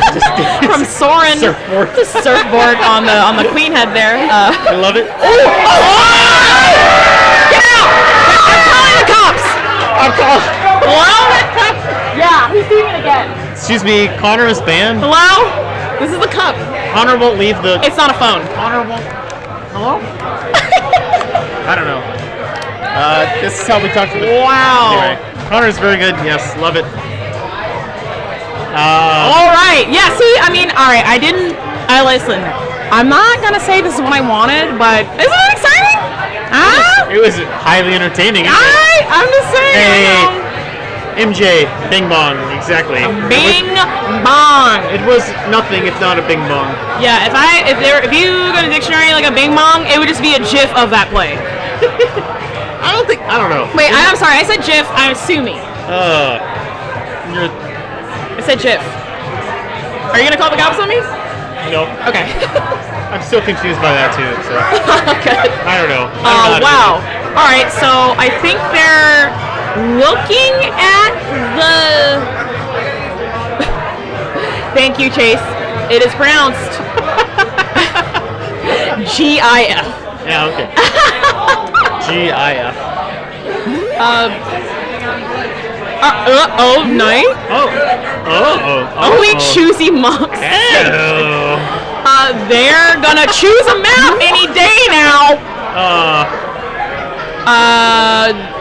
from Soren. Surfboard. The surfboard on the queen head there. I love it. Get out! I'm calling the cops. Hello? Yeah, he's doing it again. Excuse me, Connor is banned. Hello? This is the cup. Connor won't leave the. It's not a phone. Connor won't. Hello? I don't know. This is how we talk to the. Wow. Anyway, Connor is very good. Yes, love it. All right. Yeah. See, I mean, all right. Listen. I'm not gonna say this is what I wanted, but isn't it exciting? It was highly entertaining. I'm just saying. Hey, MJ, Bing Bong, exactly. Bing Bong. It was nothing if not a Bing Bong. Yeah. If you go to dictionary like a Bing Bong, it would just be a GIF of that play. I don't know. Wait, I'm sorry. I said GIF. I'm assuming. You're... I said Chip. Are you gonna call the cops on me? No. Okay. I'm still confused by that too. So. Okay. I don't know. Wow. All right. So I think they're looking at the. Thank you, Chase. It is pronounced GIF. Yeah. Okay. GIF. Night. We choosy monks. They're gonna choose a map any day now.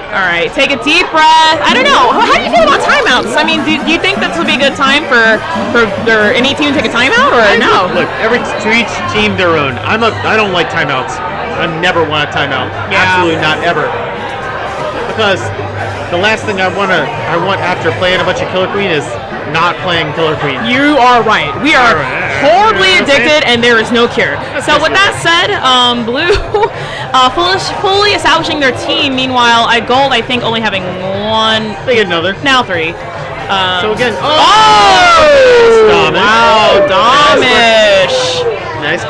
All right, take a deep breath. I don't know. How do you feel about timeouts? I mean, do you think this would be a good time for any team to take a timeout or no? Look, to each team their own. I don't like timeouts. I never want a timeout. Yeah. Absolutely not ever. Because the last thing I want after playing a bunch of Killer Queen is not playing Killer Queen. You are right. We are horribly addicted, and there is no cure. So with that said, Blue fully establishing their team. Meanwhile, at Gold, I think only having one. They get another. Now three. So again, wow, Domish. Nice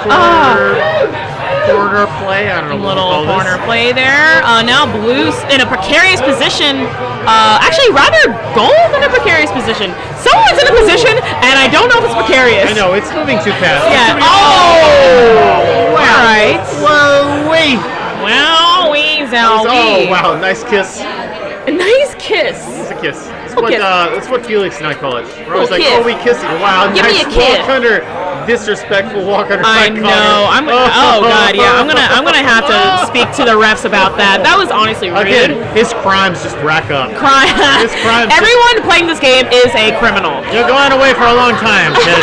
corner play. I don't know. Little corner play there. Now Blue's in a precarious position. Actually, rather Gold in a precarious position. Someone's in a position, and I don't know if it's precarious. I know, it's moving too fast. Yeah. Wow. All right. Whoa, wait. Wow, oh, wow, nice kiss. A nice kiss. It's a kiss. Kiss. That's what Felix and I call it. We're always like, kiss. oh, we kiss you. Wow, Give nice me a kiss. walk under. Disrespectful walk under. I know. Oh god, yeah. I'm gonna have to speak to the refs about that. That was honestly rude. Again, his crimes just rack up. His crimes. Everyone playing this game is a criminal. You're going away for a long time, kid.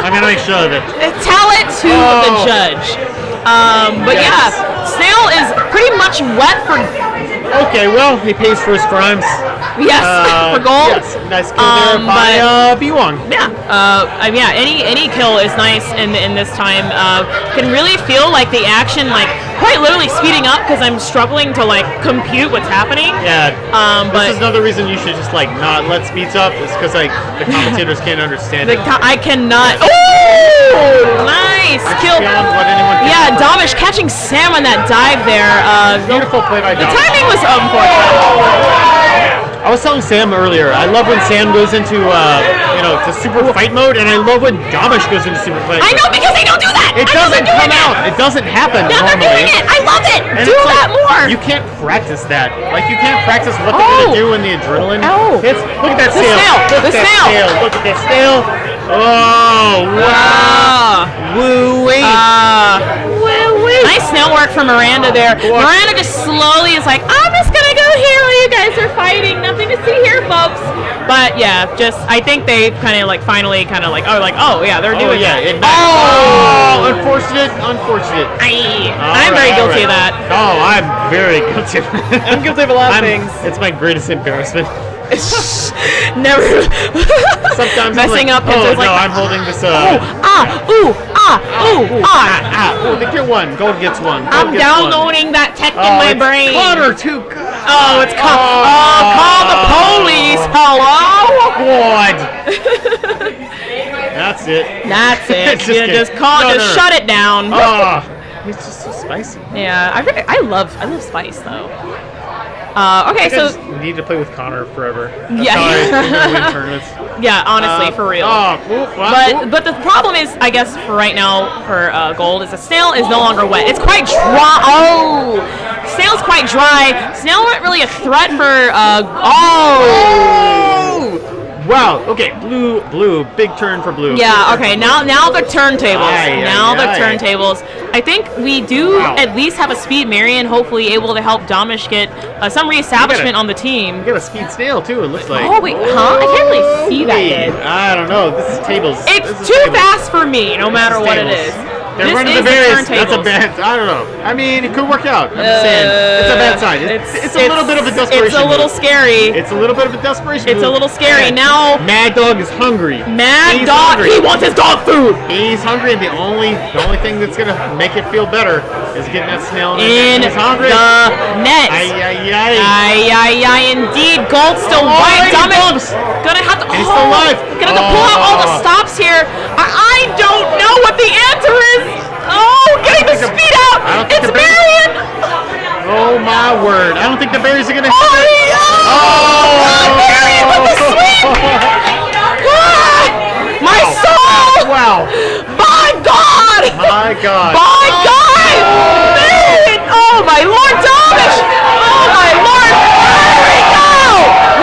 I'm gonna make sure of it. Tell it to the judge. But yes. yeah, Snail is pretty much wet for. Okay, well, he pays for his crimes. Yes, for Gold. Yes, nice kill there by B1. Yeah, yeah. Any kill is nice in this time. Can really feel like the action, like quite literally speeding up because I'm struggling to like compute what's happening. Yeah. But this is another reason you should just like not let speeds up. Is because like the commentators can't understand it. I cannot. Oh, nice kill. Beyond what anyone can Yeah, do. Domish catching Sam on that dive there. Beautiful play by The Domish. timing was unfortunate. I was telling Sam earlier, I love when Sam goes into to super fight mode, and I love when Domish goes into super fight mode. I know, because they don't do that. It doesn't come out. It doesn't happen Now they're normally. doing it. I love it. And Do it's that like, more. You can't practice that. Like, you can't practice what they're going to do when the adrenaline hits. Look at that The snail. snail. Look The at that snail. snail. Look at that snail. Oh, wow. Woo-wee. Woo-wee. Nice snail work from Miranda there. Miranda just slowly is like, I'm just going to go here while you guys are fighting. Nothing to see here, folks. But yeah, I think they kind of like finally kind of like, oh yeah, they're doing that. Unfortunate. I'm very guilty of that. Oh, I'm very guilty. I'm guilty of a lot of things. It's my greatest embarrassment. Never Sometimes messing I'm like, up. Oh, It's like, no, I'm holding this. They get one. Gold gets one. Gold I'm gets downloading that tech in my it's brain. Connor too good. Oh, it's call the police. Hello? God. That's it. That's it. Just You kidding. just shut it down. Oh, it's just so spicy. Yeah, I love spice though. Okay, I so just need to play with Connor forever. That's Yeah. how I win tournaments. yeah, honestly, for real. But the problem is, I guess, for right now for Gold is the snail is no longer wet. It's quite dry. Oh, snail's quite dry. Snail not really a threat for. Wow. Okay. Blue. Big turn for blue. Yeah. Okay. Now the turntables. Aye. Turntables. I think we do at least have a speed Marion, hopefully able to help Domish get some reestablishment on the team. You got a speed snail too. It looks like. Oh wait, huh? I can't really see that yet. I don't know. This is tables. It's too fast for me, no matter what it is. They're This running is the berries. the That's a turntables. bad. I don't know. I mean, it could work out. I'm just saying. It's a bad sign. It's a little bit of a desperation. It's a little move. scary. It's a little bit of a desperation. It's a move. little scary. And Now, Mad Dog is hungry. Mad He's Dog, hungry. he wants his dog food. He's hungry, and the only thing that's gonna make it feel better is getting that snail In He's hungry. the net. Ay. Indeed. Gold still white. he bumps. Gonna have to. He's still alive. Gonna have to pull out all the stops here. I don't know what the answer is. Oh, getting the speed I out. don't think It's the berries- Marion. Oh my word! I don't think the berries are gonna. Marion with the sweep. My soul. Wow! My God. My God! My God! Marion! Oh my Lord, Domish! Oh my Lord! There we go!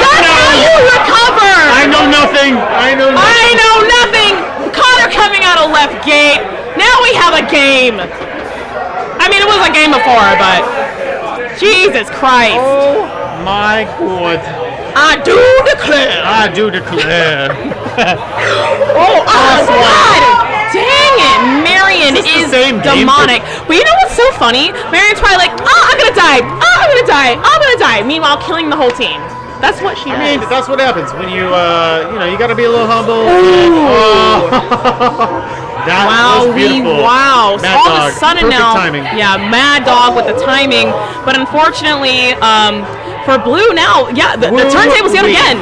That's how you recover! I know nothing. I know nothing! Connor coming out of left gate. Now we have a game. I mean, it was a game before, but Jesus Christ! Oh my God! I do declare. I do declare. Oh God! Dang it! Marion Is this the is same game? demonic. But you know what's so funny? Marion's probably like, I'm gonna die. I'm gonna die. Meanwhile, killing the whole team. That's what she I does. mean, that's what happens when you you gotta be a little humble. That was beautiful. Wow. Mad All Dog. of a sudden Perfect now, timing. yeah, Mad Dog with the timing. But unfortunately, for Blue now, yeah, the turntables yet again.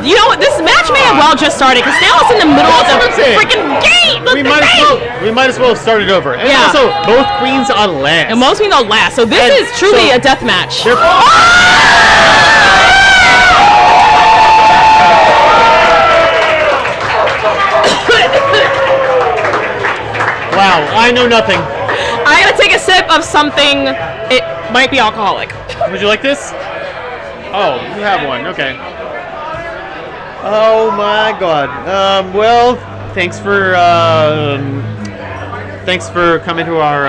You know what? This match may have well just started because now it's in the middle of That's what I'm the saying. freaking game. We might as well start it over. And Yeah. also, both queens on last. And most mean they'll last. So this And is truly so- a death match. They're- Wow, I know nothing. I gotta take a sip of something. It might be alcoholic. Would you like this? Oh, you have one. Okay. Oh my God. Well, thanks for coming to our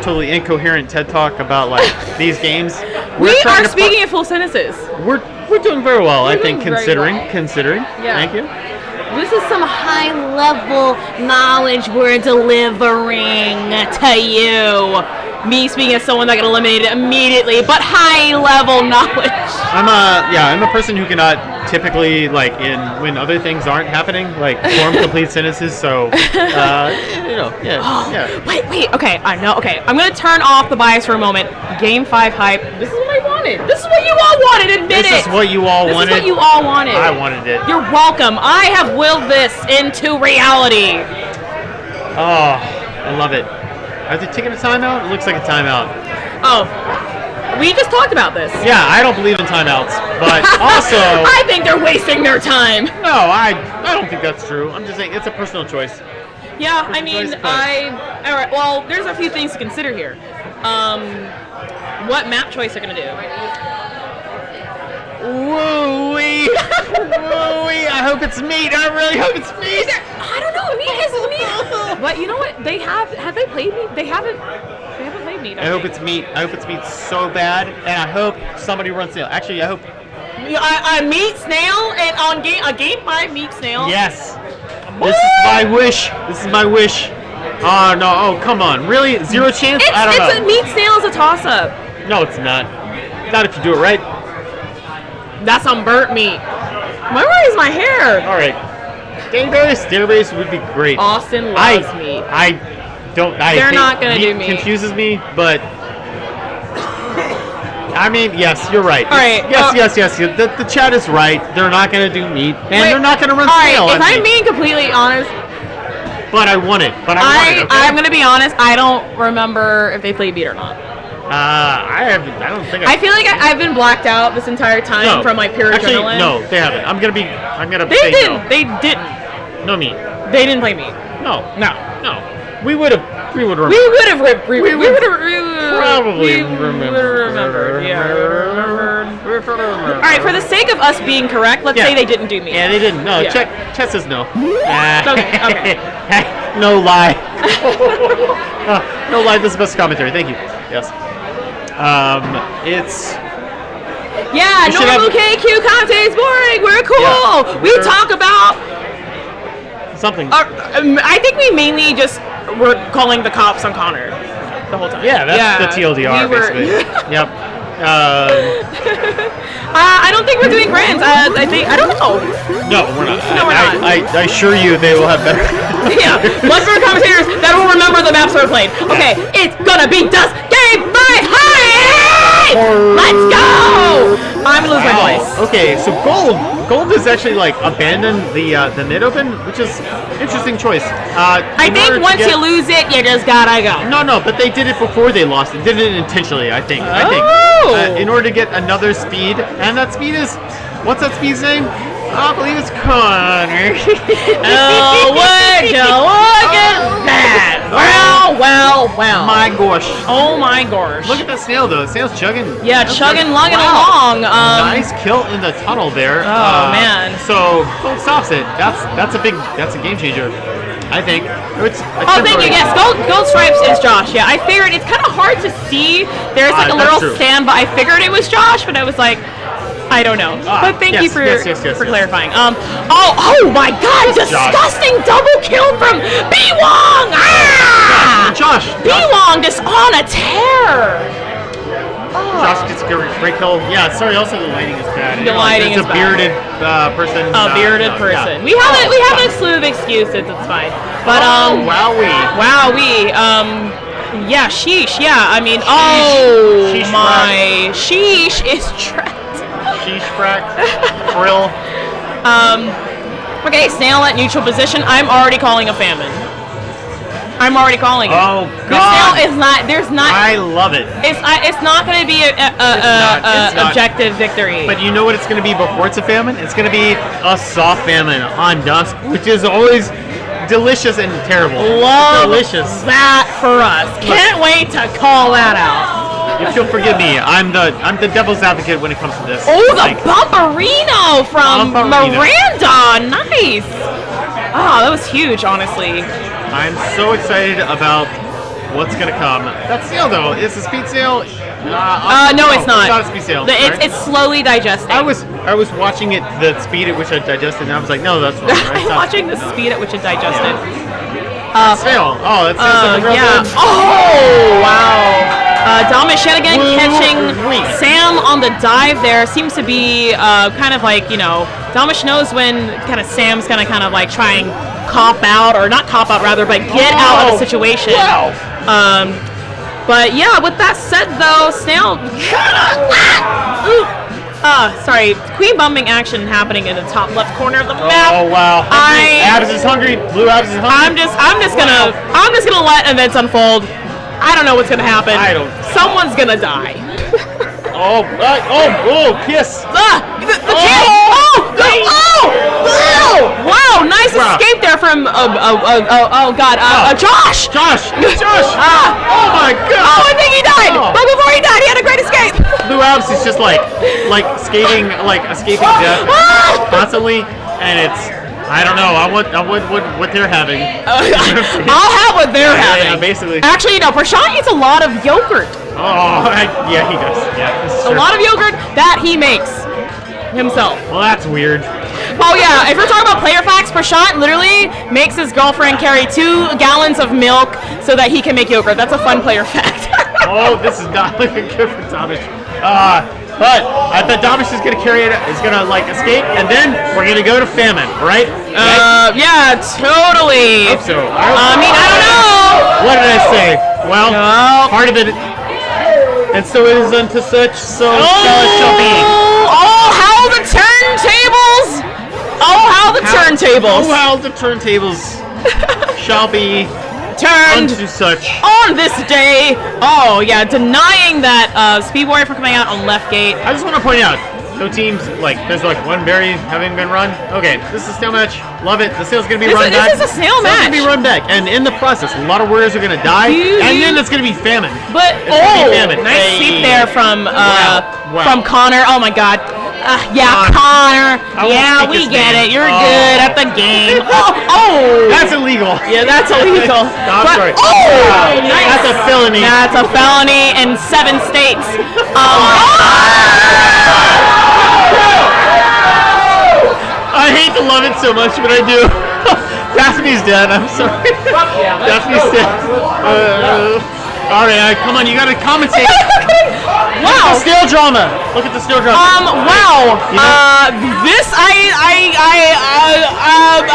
totally incoherent TED talk about like these games. We trying are to speaking in full sentences. We're doing very well, I think, doing very considering. Yeah. Thank you. This is some high-level knowledge we're delivering to you. Me speaking as someone that got eliminated immediately, but high-level knowledge. I'm a person who cannot typically when other things aren't happening, form complete sentences. So, yeah. Wait. Okay, I know. Okay, I'm gonna turn off the bias for a moment. Game 5 hype. This is what I wanted. This is what you all wanted. Admit it. This is what you all wanted. This is what you all wanted. I wanted it. You're welcome. I have willed this into reality. Oh, I love it. Are they taking a timeout? It looks like a timeout. Oh, we just talked about this. Yeah, I don't believe in timeouts, but also I think they're wasting their time. no, I don't think that's true. I'm just saying it's a personal choice. Yeah, I mean, choice, but- all right, well, there's a few things to consider here. What map choice they're gonna do? Woo-wee! Woo-wee! I hope it's meat. I really hope it's meat. I don't know, meat. But you know what? Have they played meat? They haven't played meat. I hope it's meat. I hope it's meat so bad, and I hope somebody runs snail. Actually, I hope. A meat snail and on a game 5 meat snail. Yes. This is my wish. This is my wish. Oh no! Oh come on! Really? Zero chance? I don't know. A meat snail is a toss-up. No, it's not. Not if you do it right. That's some burnt meat. Where is my hair? All right. Database would be great. Austin loves meat. They're not gonna do meat. Confuses me, but I mean, yes, you're right. All right. Yes. The chat is right. They're not gonna do meat, and they're not gonna run snail. All right. If on I'm me. being completely honest, But I want it. Okay? I'm gonna be honest. I don't remember if they played meat or not. I don't think. I feel like I've been blacked out this entire time from my pure Actually, adrenaline. no, they haven't. I'm gonna They say didn't. no. They didn't. No meat. They didn't play meat. No. No. We would have. We would have. Probably We would remember. have remembered. Yeah. All right. For the sake of us being correct, let's say they didn't do meat. Yeah, they didn't. No, Yeah. Chet says no. Okay. No lie. No lie. This is the best commentary. Thank you. Yes. It's. Yeah, We should normal have- KQ content is boring. We're cool. Yeah. We talk about. Something. I think we mainly just were calling the cops on Connor the whole time. Yeah, that's the TLDR, basically. Yep. I don't think we're doing grants. I don't know. No, we're not. No, we're not. I assure you they will have better. Yeah, much better commentators that will remember the maps we're playing. Okay, it's gonna be Dust Game 5 Hive! Let's go! I'm gonna lose my voice. Okay, so Gold has actually like abandoned the mid open, which is interesting choice. I think once you lose it, you just gotta go. No, but they did it before they lost it. Did it intentionally, I think. In order to get another speed, and that speed is, what's that speed's name? I believe it's Connor. Oh, would you look at that? Well. My gosh. Oh my gosh. Look at that snail though. The snail's chugging. Yeah, chugging, lugging Wow. along. Nice kill in the tunnel there. Oh man. So Gold stops it. That's a game changer. I think. Thank you. Yes, Gold Stripes is Josh. Yeah, I figured it's kind of hard to see. There's like a little stand, but I figured it was Josh, but I was like, I don't know. But thank you for clarifying. Oh my God! Disgusting double kill from B-Wong! Ah! Josh. B-Wong just on a tear. Josh gets a great kill. Yeah, sorry. Also, the lighting is bad. The lighting is bad. It's a bearded person. A bearded person. Yeah. We have a slew of excuses. It's fine. But wowee. Yeah, sheesh. Yeah, I mean, sheesh my sheesh is trapped. Sheesh frack. Frill. Okay, snail at neutral position. I'm already calling a famine. I'm already calling it. Oh God! This snail is not. There's not. I love it. It's not going to be a objective victory. But you know what it's going to be before it's a famine? It's going to be a soft famine on Dusk, which is always delicious and terrible. Delicious. That for us. Can't wait to call that out. If you'll forgive me, I'm the devil's advocate when it comes to this. Oh, the Bumperino from Miranda. Nice. Oh, that was huge, honestly. I'm so excited about what's gonna come. That snail though, is a speed snail? No, it's not. It's not a speed snail. It's slowly digesting. I was watching it, the speed at which I digested, and I was like, no, that's wrong. Right? I'm watching the speed at which it digested. Snail. Oh, that snail's like yeah. Oh, wow. Damish yet again catching Sam on the dive there. Seems to be kind of like, Damish knows when kind of Sam's gonna kind of like try and cop out, or not cop out rather, but get out of the situation. Wow. But yeah, with that said though, Snail sorry, queen bumping action happening in the top left corner of the map. Oh wow. Abs is hungry. Blue Abs is hungry. I'm just gonna let events unfold. I don't know what's gonna happen. Someone's gonna die. Kiss. The kiss. Wow, nice escape there from Josh. Josh. Oh my God. Oh, I think he died. But before he died, he had a great escape. Blue Abs is just like skating, like escaping death constantly, and it's. I don't know. I want what they're having. I'll have what they're having. Yeah, basically. Actually, Prashant eats a lot of yogurt. Yeah, he does. Yeah, a lot of yogurt that he makes himself. Well, that's weird. Oh yeah, if we're talking about player facts, Prashant literally makes his girlfriend carry 2 gallons of milk so that he can make yogurt. That's a fun player fact. This is not looking good for Damish. But I bet Damish is gonna carry it. Is gonna escape, and then we're gonna go to famine, right? Yeah, totally. I hope so. I mean, I don't know. What did I say? Well, part of it. And so it is unto such, so shall be. Oh, how the turntables! Oh, how the turntables! Oh, how the turntables shall be turned unto such on this day. Oh yeah, denying that Speed Warrior from coming out on left gate. I just want to point out, no teams there's one berry having been run. Okay, this is a snail match. Love it. The snail's gonna be run back. This is a snail match. It's gonna be run back, and in the process, a lot of warriors are gonna die, and then it's gonna be famine. But nice sweep there from Connor. Oh my God. Connor. Yeah, we get it. You're good at the game. That's illegal. Yeah, that's illegal. I'm sorry. Nice. That's a felony. That's a felony in 7 states. I hate to love it so much, but I do. Daphne's dead. I'm sorry. Yeah, Daphne still. All right, come on, you gotta commentate. Wow. Look at the stale drama. Look at the stale drama. Wow. You know- This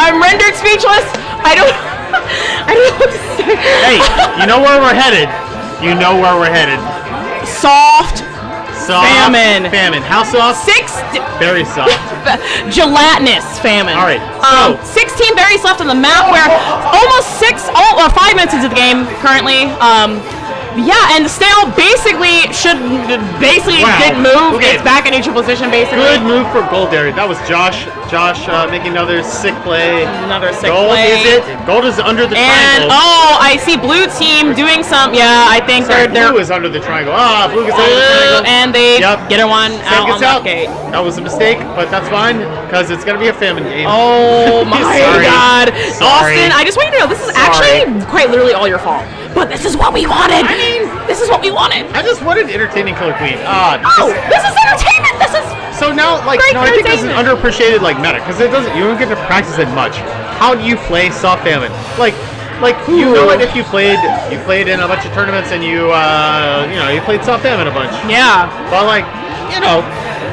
I'm rendered speechless. I don't know what to say. Hey, you know where we're headed. You know where we're headed. Soft famine. Famine. How soft? Very soft. Gelatinous famine. All right, so- 16 berries left on the map. We're almost 5 minutes into the game currently. Yeah, and the snail basically Wow. didn't move. Okay. It's back in neutral position basically. Good move for Gold there. That was Josh making another sick play. Another sick Gold play. is it? Gold is under the And triangle. I see blue team doing some. Yeah, I think Sorry, they're blue is under the triangle. Blue is under the triangle. and they Yep. get a one Sam out on gets that out. gate. That was a mistake, but that's fine because it's gonna be a famine game. Oh my Sorry. God, Sorry. Austin! I just want you to know this is actually quite literally all your fault. But this is what we wanted. I mean, this is what we wanted. I just wanted entertaining Killer Queen. This is entertainment. This is So now, like, Great I think this is entertainment. underappreciated, like, meta, because you don't get to practice it much. How do you play soft famine? Like, you know it if you played in a bunch of tournaments and you played soft famine a bunch. yeah. But like,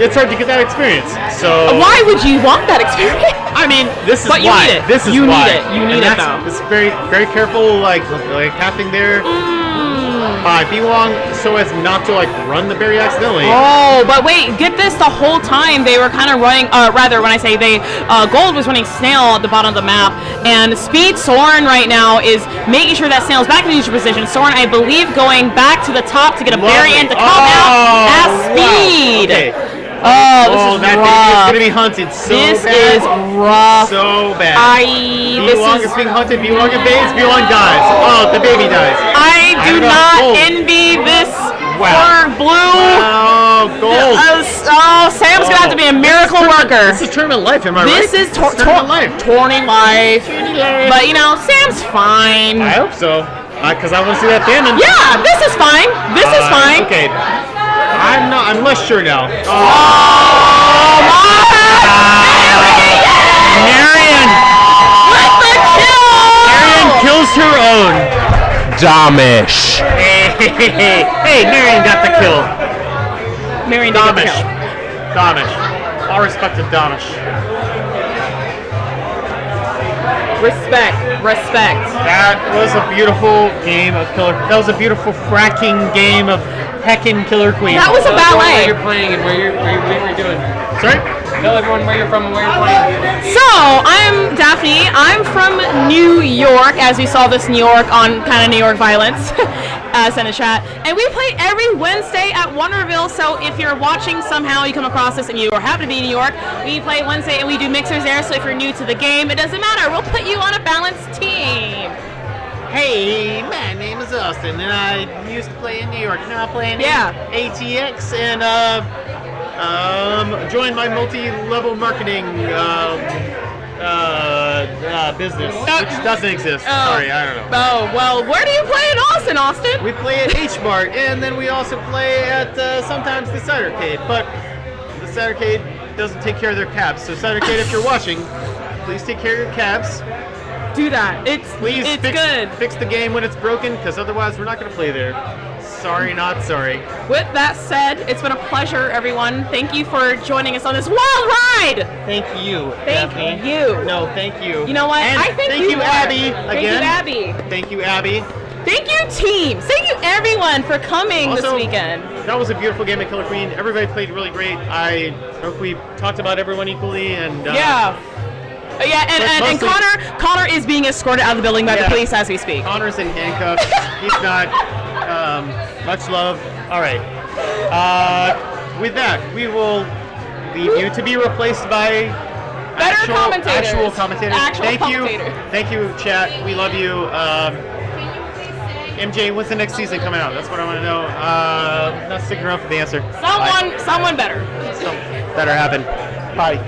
it's hard to get that experience. So Why would you want that experience? I mean, this is But you why. need it. This is You need why. it. You need And it, that's- though. It's very, very careful, like halving there. Be long so as not to like run the berry accidentally. Oh, but wait, get this, the whole time they were kind of running, rather when I say they, Gold was running Snail at the bottom of the map, and Speed Soren right now is making sure that Snail's back in neutral position. Soren, I believe, going back to the top to get a berry and to come out as Speed. Wow. Okay. Oh, this is that baby is rough. gonna be hunted so This bad. is rough. So bad. This B1 is, is being hunted. B1 invades. B1 dies. Oh, the baby dies. I do don't know. not Gold. envy this Wow. for Blue. Oh, Gold. Sam's gonna have to be a miracle worker. This is tournament life, am I right? This is tournament life. Tourney life. But Sam's fine. I hope so, because I want to see that famine. Yeah, this is fine. This is fine. Okay. I'm less sure now. Marion! With the kill! Marion kills her own. Damish. Hey, Marion got the kill. Marion did get the Damish. kill. Damish. All respect to Damish. Respect. That was a beautiful game of Killer. That was a beautiful fracking game of heckin' Killer Queen. That was a Where ballet. you're playing and what you're doing. Sorry? Tell everyone where you're from and where you're playing. So, I'm Daphne. I'm from New York, as we saw this New York on kind of New York violence. Send a chat. And we play every Wednesday at Wonderville, so if you're watching somehow, you come across this and you happen to be in New York, we play Wednesday and we do mixers there, so if you're new to the game, it doesn't matter. We'll put you on a balanced team. Hey, my name is Austin, and I used to play in New York. Now I play in ATX, and joined my multi-level marketing business, which doesn't exist. Sorry, I don't know. Oh, well, where do you play in Austin? We play at H Mart, and then we also play at sometimes the Cidercade. But the Cidercade doesn't take care of their cabs. So Cidercade, if you're watching, please take care of your cabs. Do that. It's good. Fix the game when it's broken, because otherwise we're not going to play there. Sorry, not sorry. With that said, it's been a pleasure, everyone. Thank you for joining us on this wild ride. Thank you. Thank Daphne. you. No, thank you. You know what? And I think thank you you, are. Abby. Thank you, Again. Abby. Thank you, Abby. Thank you, teams. Thank you, everyone, for coming Also, this weekend. That was a beautiful game at Killer Queen. Everybody played really great. I hope we talked about everyone equally and. And Connor is being escorted out of the building by the police as we speak. Connor's in handcuffs. He's not. Much love. All right. With that, we will leave you to be replaced by commentators. Actual commentators. Actual Thank commentators. you. Thank you, chat. We love you. MJ, when's the next season coming out? That's what I want to know. Not sticking around for the answer. Someone better. Better happen. Bye.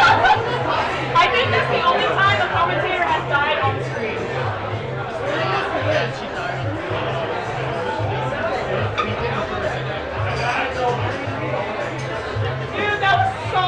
I think that's the only time a commentator has died on screen. Dude, that was so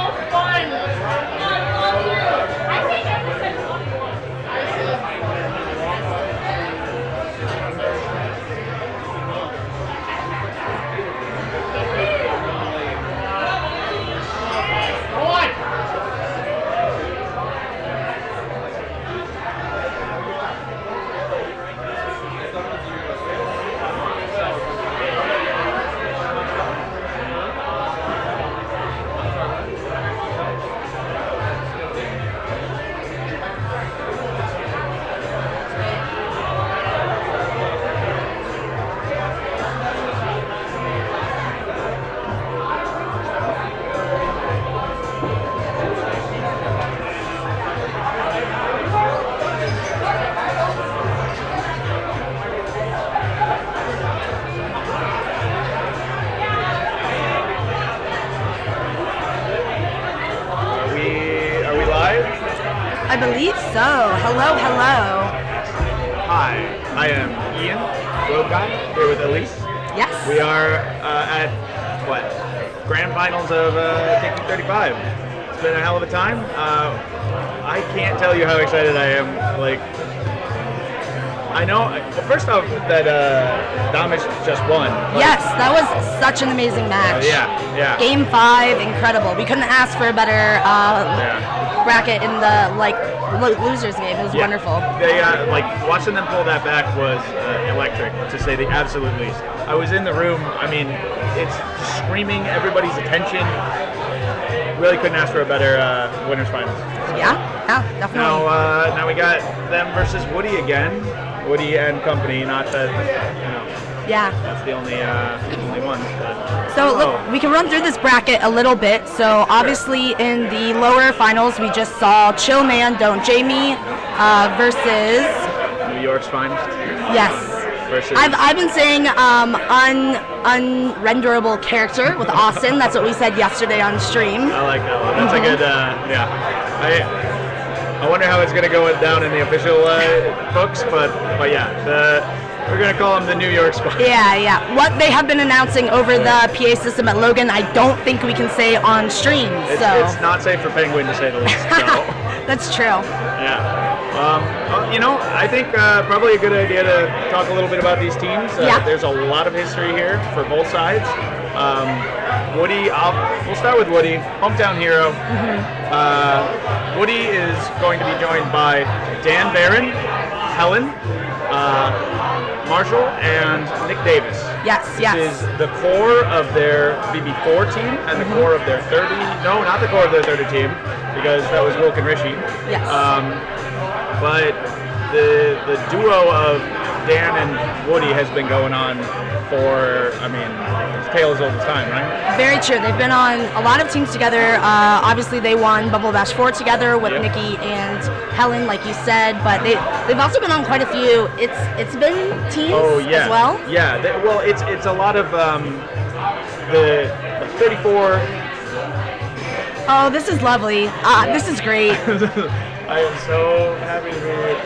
believe so. Hello, hello. Hi, I am Ian, Road Guy, here with Elise. Yes. We are at, Grand Finals of KQ35. It's been a hell of a time. I can't tell you how excited I am. I know, first off, that Damish just won. Yes, that was such an amazing match. Yeah. Game 5, incredible. We couldn't ask for a better bracket in the losers game. It was wonderful. They watching them pull that back was electric, to say the absolute least. I was in the room. I mean, it's screaming everybody's attention. Really couldn't ask for a better winners finals. Yeah, definitely. Now we got them versus Woody again. Woody and company. Not that that's the only ones. But, so look, we can run through this bracket a little bit. So obviously in the lower finals, we just saw Chill Man, Don't Jamie versus New York's finest. Yes. Versus I've been saying unrenderable character with Austin. That's what we said yesterday on stream. I like that one. That's a good I wonder how it's gonna go down in the official books, but yeah, we're gonna call them the New York spot. Yeah. What they have been announcing over the PA system at Logan, I don't think we can say on stream. It's not safe for Penguin, to say the least. So. That's true. Yeah. I think probably a good idea to talk a little bit about these teams. There's a lot of history here for both sides. Woody, we'll start with Woody, hometown hero. Woody is going to be joined by Dan Barron, Helen, Marshall, and Nick Davis. Yes. This is the core of their BB4 team and the core of their 30. No, not the core of their 30 team, because that was Wilk and Rishi. Yes. But the duo of Dan and Woody has been going on for, it's tale as old as time, right? Very true. They've been on a lot of teams together. Obviously, they won Bumble Bash 4 together with Nikki and Helen, like you said. But they've also been on quite a few. It's been teams as well. Yeah. It's a lot of the 34. Oh, this is lovely. This is great. I am so happy to be here.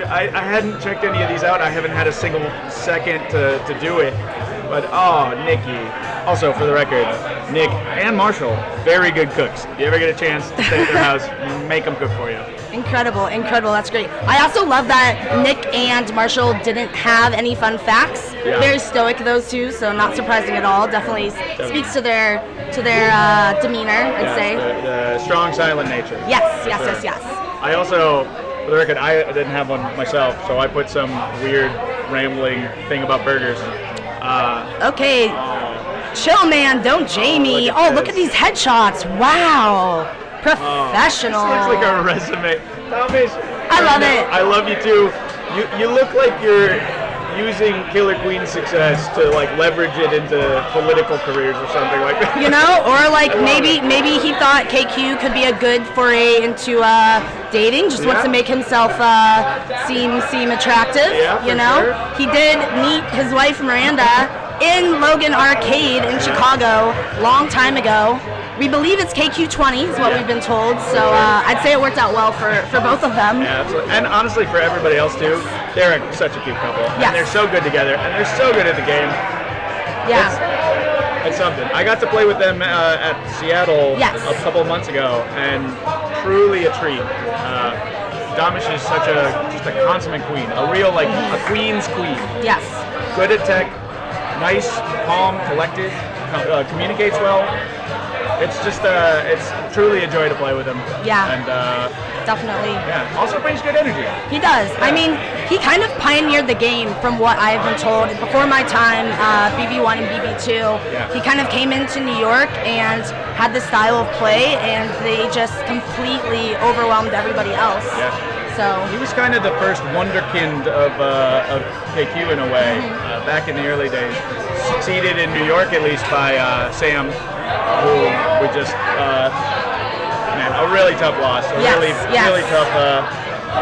I hadn't checked any of these out. I haven't had a single second to do it. But, Nikki. Also, for the record, Nick and Marshall, very good cooks. If you ever get a chance to stay at their house, make them cook for you. Incredible. That's great. I also love that Nick and Marshall didn't have any fun facts. Yeah. Very stoic, those two, so not surprising at all. Definitely speaks to their demeanor, I'd say. The strong, silent nature. Yes. I also, for the record, I didn't have one myself, so I put some weird rambling thing about burgers. Okay. Chill Man, Don't Jamie. Look at these headshots. Wow. Professional. This looks like a resume. Thomas, I love it. I love you too. You look like you're using Killer Queen's success to leverage it into political careers or something like that. Or maybe he thought KQ could be a good foray into dating. Just wants to make himself seem attractive. Yeah, sure. He did meet his wife Miranda in Logan Arcade in Chicago long time ago. We believe it's KQ20 is what we've been told, so I'd say it worked out well for both of them. Yeah, absolutely. And honestly, for everybody else too, they're such a cute couple. Yes. And they're so good together, and they're so good at the game. Yeah. It's something. I got to play with them at Seattle a couple of months ago, and truly a treat. Damish is just a consummate queen, a real a queen's queen. Yes. Good at tech, nice, calm, collected, communicates well. It's just it's truly a joy to play with him. Yeah. And definitely. Yeah. Also brings good energy. He does. Yeah. I mean, he kind of pioneered the game from what I've been told. Before my time, BB1 and BB2, he kind of came into New York and had this style of play, and they just completely overwhelmed everybody else. Yeah. So he was kind of the first wonderkind of KQ in a way, back in the early days. Succeeded in New York at least by Sam, who we just a really tough loss. Really tough.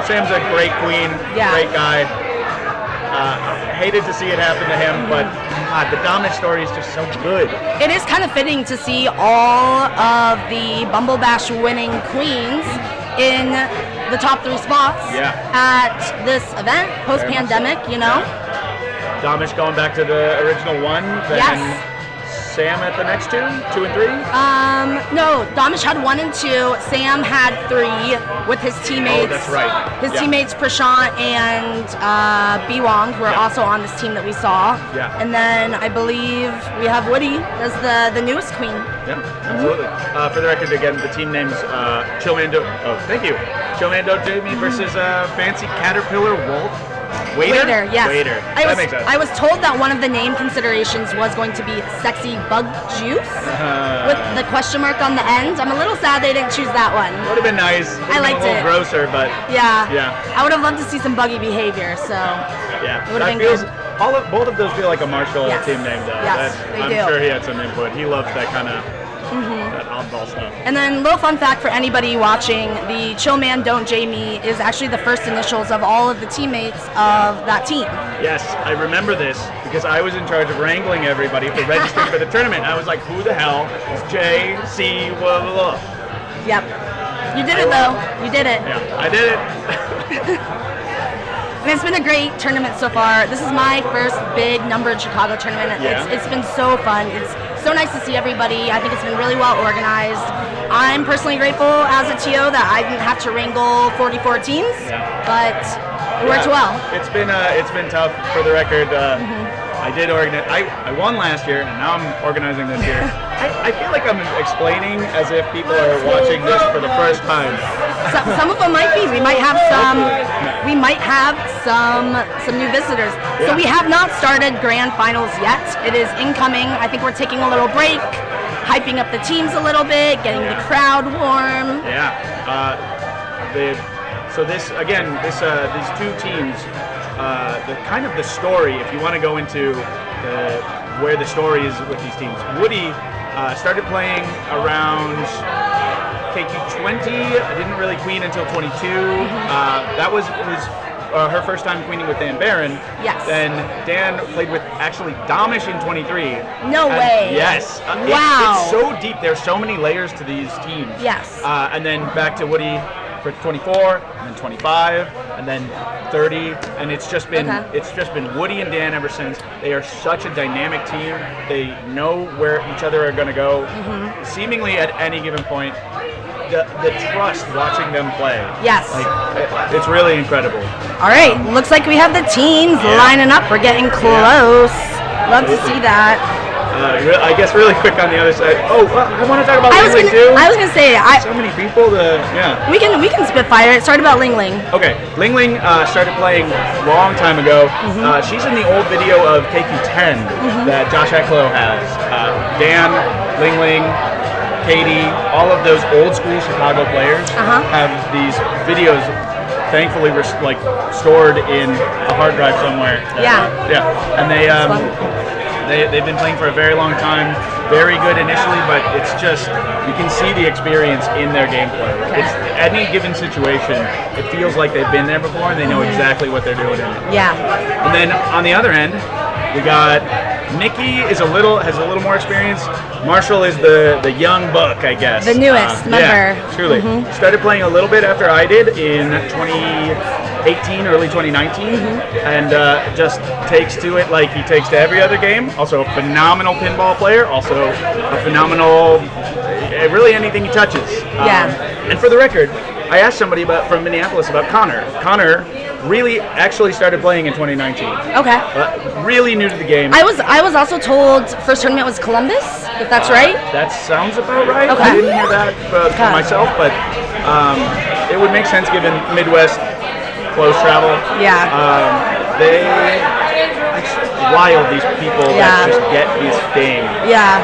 Sam's a great queen, great guy. Hated to see it happen to him, but God, the Dominic story is just so good. It is kind of fitting to see all of the Bumble Bash winning queens in the top 3 spots at this event, post-pandemic, you know. Domish going back to the original 1, then Yes. Sam at the next 2 and 3? No, Domish had 1 and 2. Sam had 3 with his teammates. Oh, that's right. His teammates Prashant and B Wong were also on this team that we saw. Yeah. And then I believe we have Woody as the newest queen. Yeah, absolutely. For the record, again, the team name's Chillmando. Oh, thank you. Chillmando Jamie versus Fancy Caterpillar Walt. Waiter? Yes. Waiter. That makes sense. I was told that one of the name considerations was going to be Sexy Bug Juice with the question mark on the end. I'm a little sad they didn't choose that one. Would have been nice. I liked a little it. grosser, but Yeah. Yeah. I would have loved to see some buggy behavior, so yeah. it would have That been feels. good. Both of those feel like a Marshall Yes. team name, though. Yes, they I'm do. sure he had some input. He loves that kind of that oddball stuff. And then, little fun fact for anybody watching: the Chill Man Don't Jamie is actually the first initials of all of the teammates of that team. Yes, I remember this because I was in charge of wrangling everybody for registering for the tournament. I was like, who the hell is J, C, blah, blah, blah. Yep. You did it though. You did it. Yeah, I did it. And it's been a great tournament so far. This is my first big numbered Chicago tournament. Yeah. It's been so fun. It's so nice to see everybody. I think it's been really well organized. I'm personally grateful as a TO that I didn't have to wrangle 44 teams, but it worked well. It's been tough. For the record, I did organize. I won last year, and now I'm organizing this year. I feel like I'm explaining as if people are watching this for the first time. Some of them might be. We might have some. We might have some new visitors. Yeah. So we have not started grand finals yet. It is incoming. I think we're taking a little break, hyping up the teams a little bit, getting the crowd warm. Yeah. So this again, these two teams, the kind of the story. If you want to go into where the story is with these teams, Woody started playing around KQ20. Didn't really queen until 22. That was her first time queening with Dan Barron. Yes. Then Dan played with actually Domish in 23. No way. Yes. Wow. It's so deep. There's so many layers to these teams. Yes. And then back to Woody for 24, and then 25, and then 30, and it's just been Woody and Dan ever since. They are such a dynamic team. They know where each other are going to go, seemingly at any given point. The trust watching them play. Yes. It's really incredible. All right. Looks like we have the teams lining up. We're getting close. Love to see that. I guess really quick on the other side. Oh, well, I want to talk about I was Ling Ling too. gonna say So many people. we can spitfire. It started about Ling Ling. Okay, Ling Ling started playing a long time ago. She's in the old video of KQ10 that Josh Ecklow has. Dan, Ling Ling, Katie, all of those old school Chicago players have these videos. Thankfully, stored in a hard drive somewhere. And they've been playing for a very long time. Very good initially, but it's just you can see the experience in their gameplay. It's any given situation, it feels like they've been there before and they know exactly what they're doing in it. Yeah. And then on the other end, we got Nikki has a little more experience. Marshall is the young buck, I guess. The newest member. Yeah, truly. Started playing a little bit after I did in 2018, early 2019, and just takes to it like he takes to every other game. Also a phenomenal pinball player. Also a phenomenal, really anything he touches. And for the record, I asked somebody from Minneapolis about Connor. Connor really actually started playing in 2019. Okay. Really new to the game. I was also told first tournament was Columbus, if that's right. That sounds about right. Okay. I didn't hear that for myself, but it would make sense given Midwest close travel. Yeah. It's wild, these people that just get this thing. Yeah.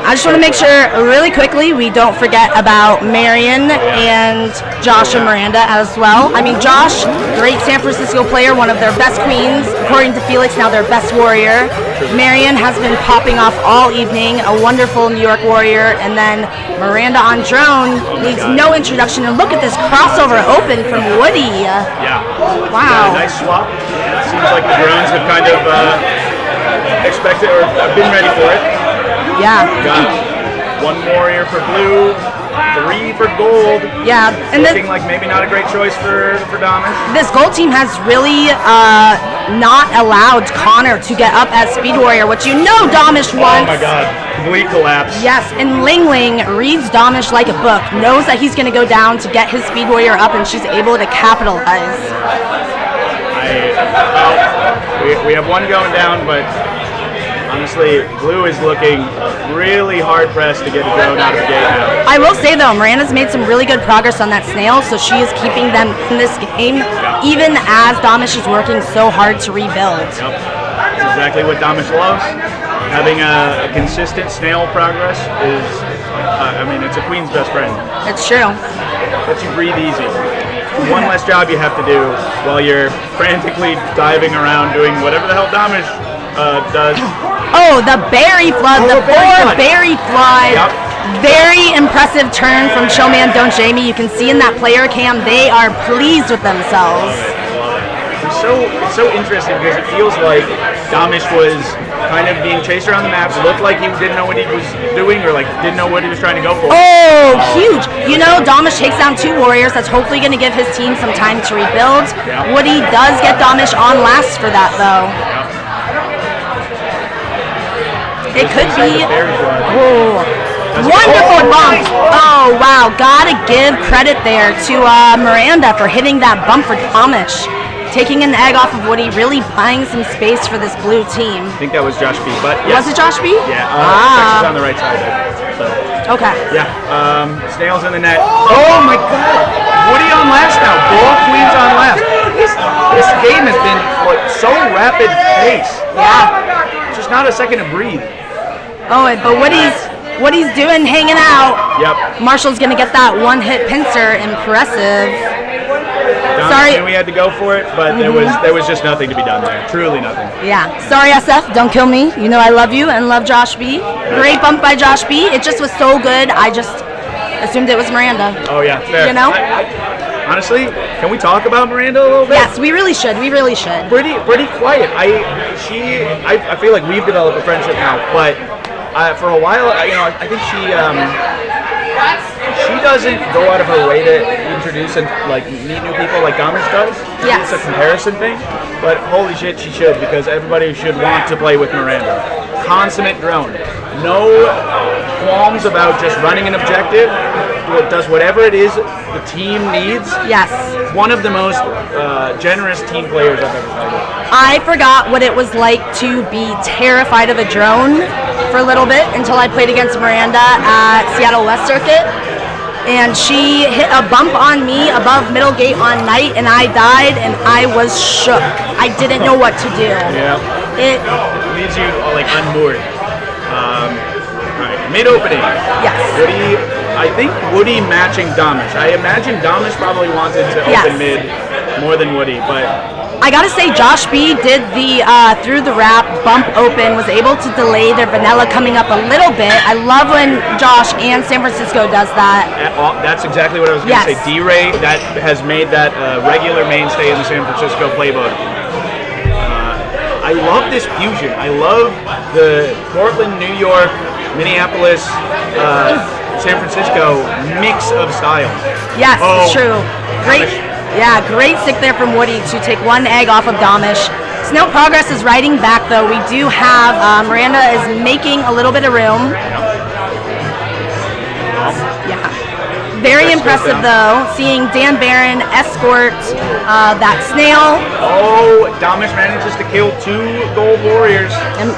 I just want to make sure really quickly we don't forget about Marion and Josh and Miranda as well. I mean, Josh, great San Francisco player, one of their best queens, according to Felix, now their best warrior. Marion has been popping off all evening, a wonderful New York warrior, and then Miranda on drone needs no introduction. And look at this crossover open from Woody. Yeah. Wow. Nice swap. It seems like the drones have kind of expected or been ready for it. Yeah. Got one warrior for blue, 3 for gold. Yeah, and Looking like maybe not a great choice for Damish. this gold team has really not allowed Connor to get up as Speed Warrior, which you know Damish wants. Oh my god, complete collapse. Yes, and Ling Ling reads Damish like a book, knows that he's going to go down to get his Speed Warrior up, and she's able to capitalize. We have one going down, but honestly, Blue is looking really hard-pressed to get a drone out of the gate now. I will say though, Miranda's made some really good progress on that snail, so she is keeping them in this game, even as Damish is working so hard to rebuild. Yep. That's exactly what Damish loves. Having a consistent snail progress is, it's a queen's best friend. It's true. Lets you breathe easy. One less job you have to do while you're frantically diving around doing whatever the hell Damish does. Oh, the berry flood, the berry flood. Yep. Very impressive turn from Showman Don't Jamie. You can see in that player cam, they are pleased with themselves. It's so interesting because it feels like Damish was kind of being chased around the map, looked like he didn't know what he was doing or like didn't know what he was trying to go for. Oh, huge. You know, Damish takes down 2 warriors. That's hopefully going to give his team some time to rebuild. Yeah. Woody does get Damish on last for that though. It could be. Oh, wonderful bump. Oh, wow. Gotta give credit there to Miranda for hitting that bump for Damish. Taking an egg off of Woody, really buying some space for this blue team. I think that was Josh B. But yes. Was it Josh B? Yeah. Texas on the right side there. So. Okay. Yeah. Snails in the net. Oh my God. Woody on last now. Both queens on last. This game has been so rapid pace. Yeah. Just not a second to breathe. Oh, but what he's doing, hanging out. Yep. Marshall's gonna get that one-hit pincer. Impressive. Sorry. Knew we had to go for it, but there was just nothing to be done there. Truly nothing. Yeah. Sorry, SF. Don't kill me. You know I love you and love Josh B. Great bump by Josh B. It just was so good. I just assumed it was Miranda. Oh yeah. Fair. You know. Honestly, can we talk about Miranda a little bit? Yes, we really should. We really should. Pretty quiet. I feel like we've developed a friendship now, but for a while, I think she doesn't go out of her way to introduce and meet new people like Damish does. Yes. It's a comparison thing, but holy shit, she should, because everybody should want to play with Miranda. Consummate drone. No qualms about just running an objective. Does whatever it is the team needs. Yes. One of the most generous team players I've ever played with. I forgot what it was like to be terrified of a drone for a little bit until I played against Miranda at Seattle West Circuit. And she hit a bump on me above middle gate on night, and I died, and I was shook. I didn't know what to do. Yeah. It leaves you unmoored. Right. Mid-opening. Yes. I think Woody matching Damish. I imagine Damish probably wanted to open mid more than Woody, but I gotta say, Josh B did the through the wrap bump open, was able to delay their vanilla coming up a little bit. I love when Josh and San Francisco does that. That's exactly what I was going to say. D-Ray, that has made that regular mainstay in the San Francisco playbook. I love this fusion. I love the Portland, New York, Minneapolis, San Francisco mix of styles. Yes, it's true. Great. Yeah, great stick there from Woody to take one egg off of Damish. Snail Progress is riding back though. We do have, Miranda is making a little bit of room. Yeah. Very impressive though, seeing Dan Barron escort that snail. Oh, Damish manages to kill 2 gold warriors. And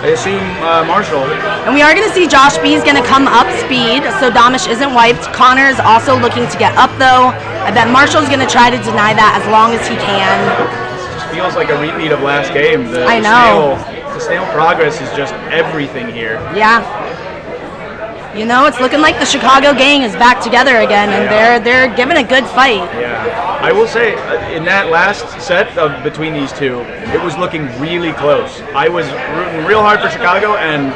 I assume Marshall. And we are going to see Josh B is going to come up speed, so Damish isn't wiped. Connor is also looking to get up though. I bet Marshall's going to try to deny that as long as he can. This just feels like a repeat of last game. I know. The snail progress is just everything here. Yeah. You know, it's looking like the Chicago gang is back together again, and they're giving a good fight. Yeah. I will say, in that last set between these two, it was looking really close. I was rooting real hard for Chicago, and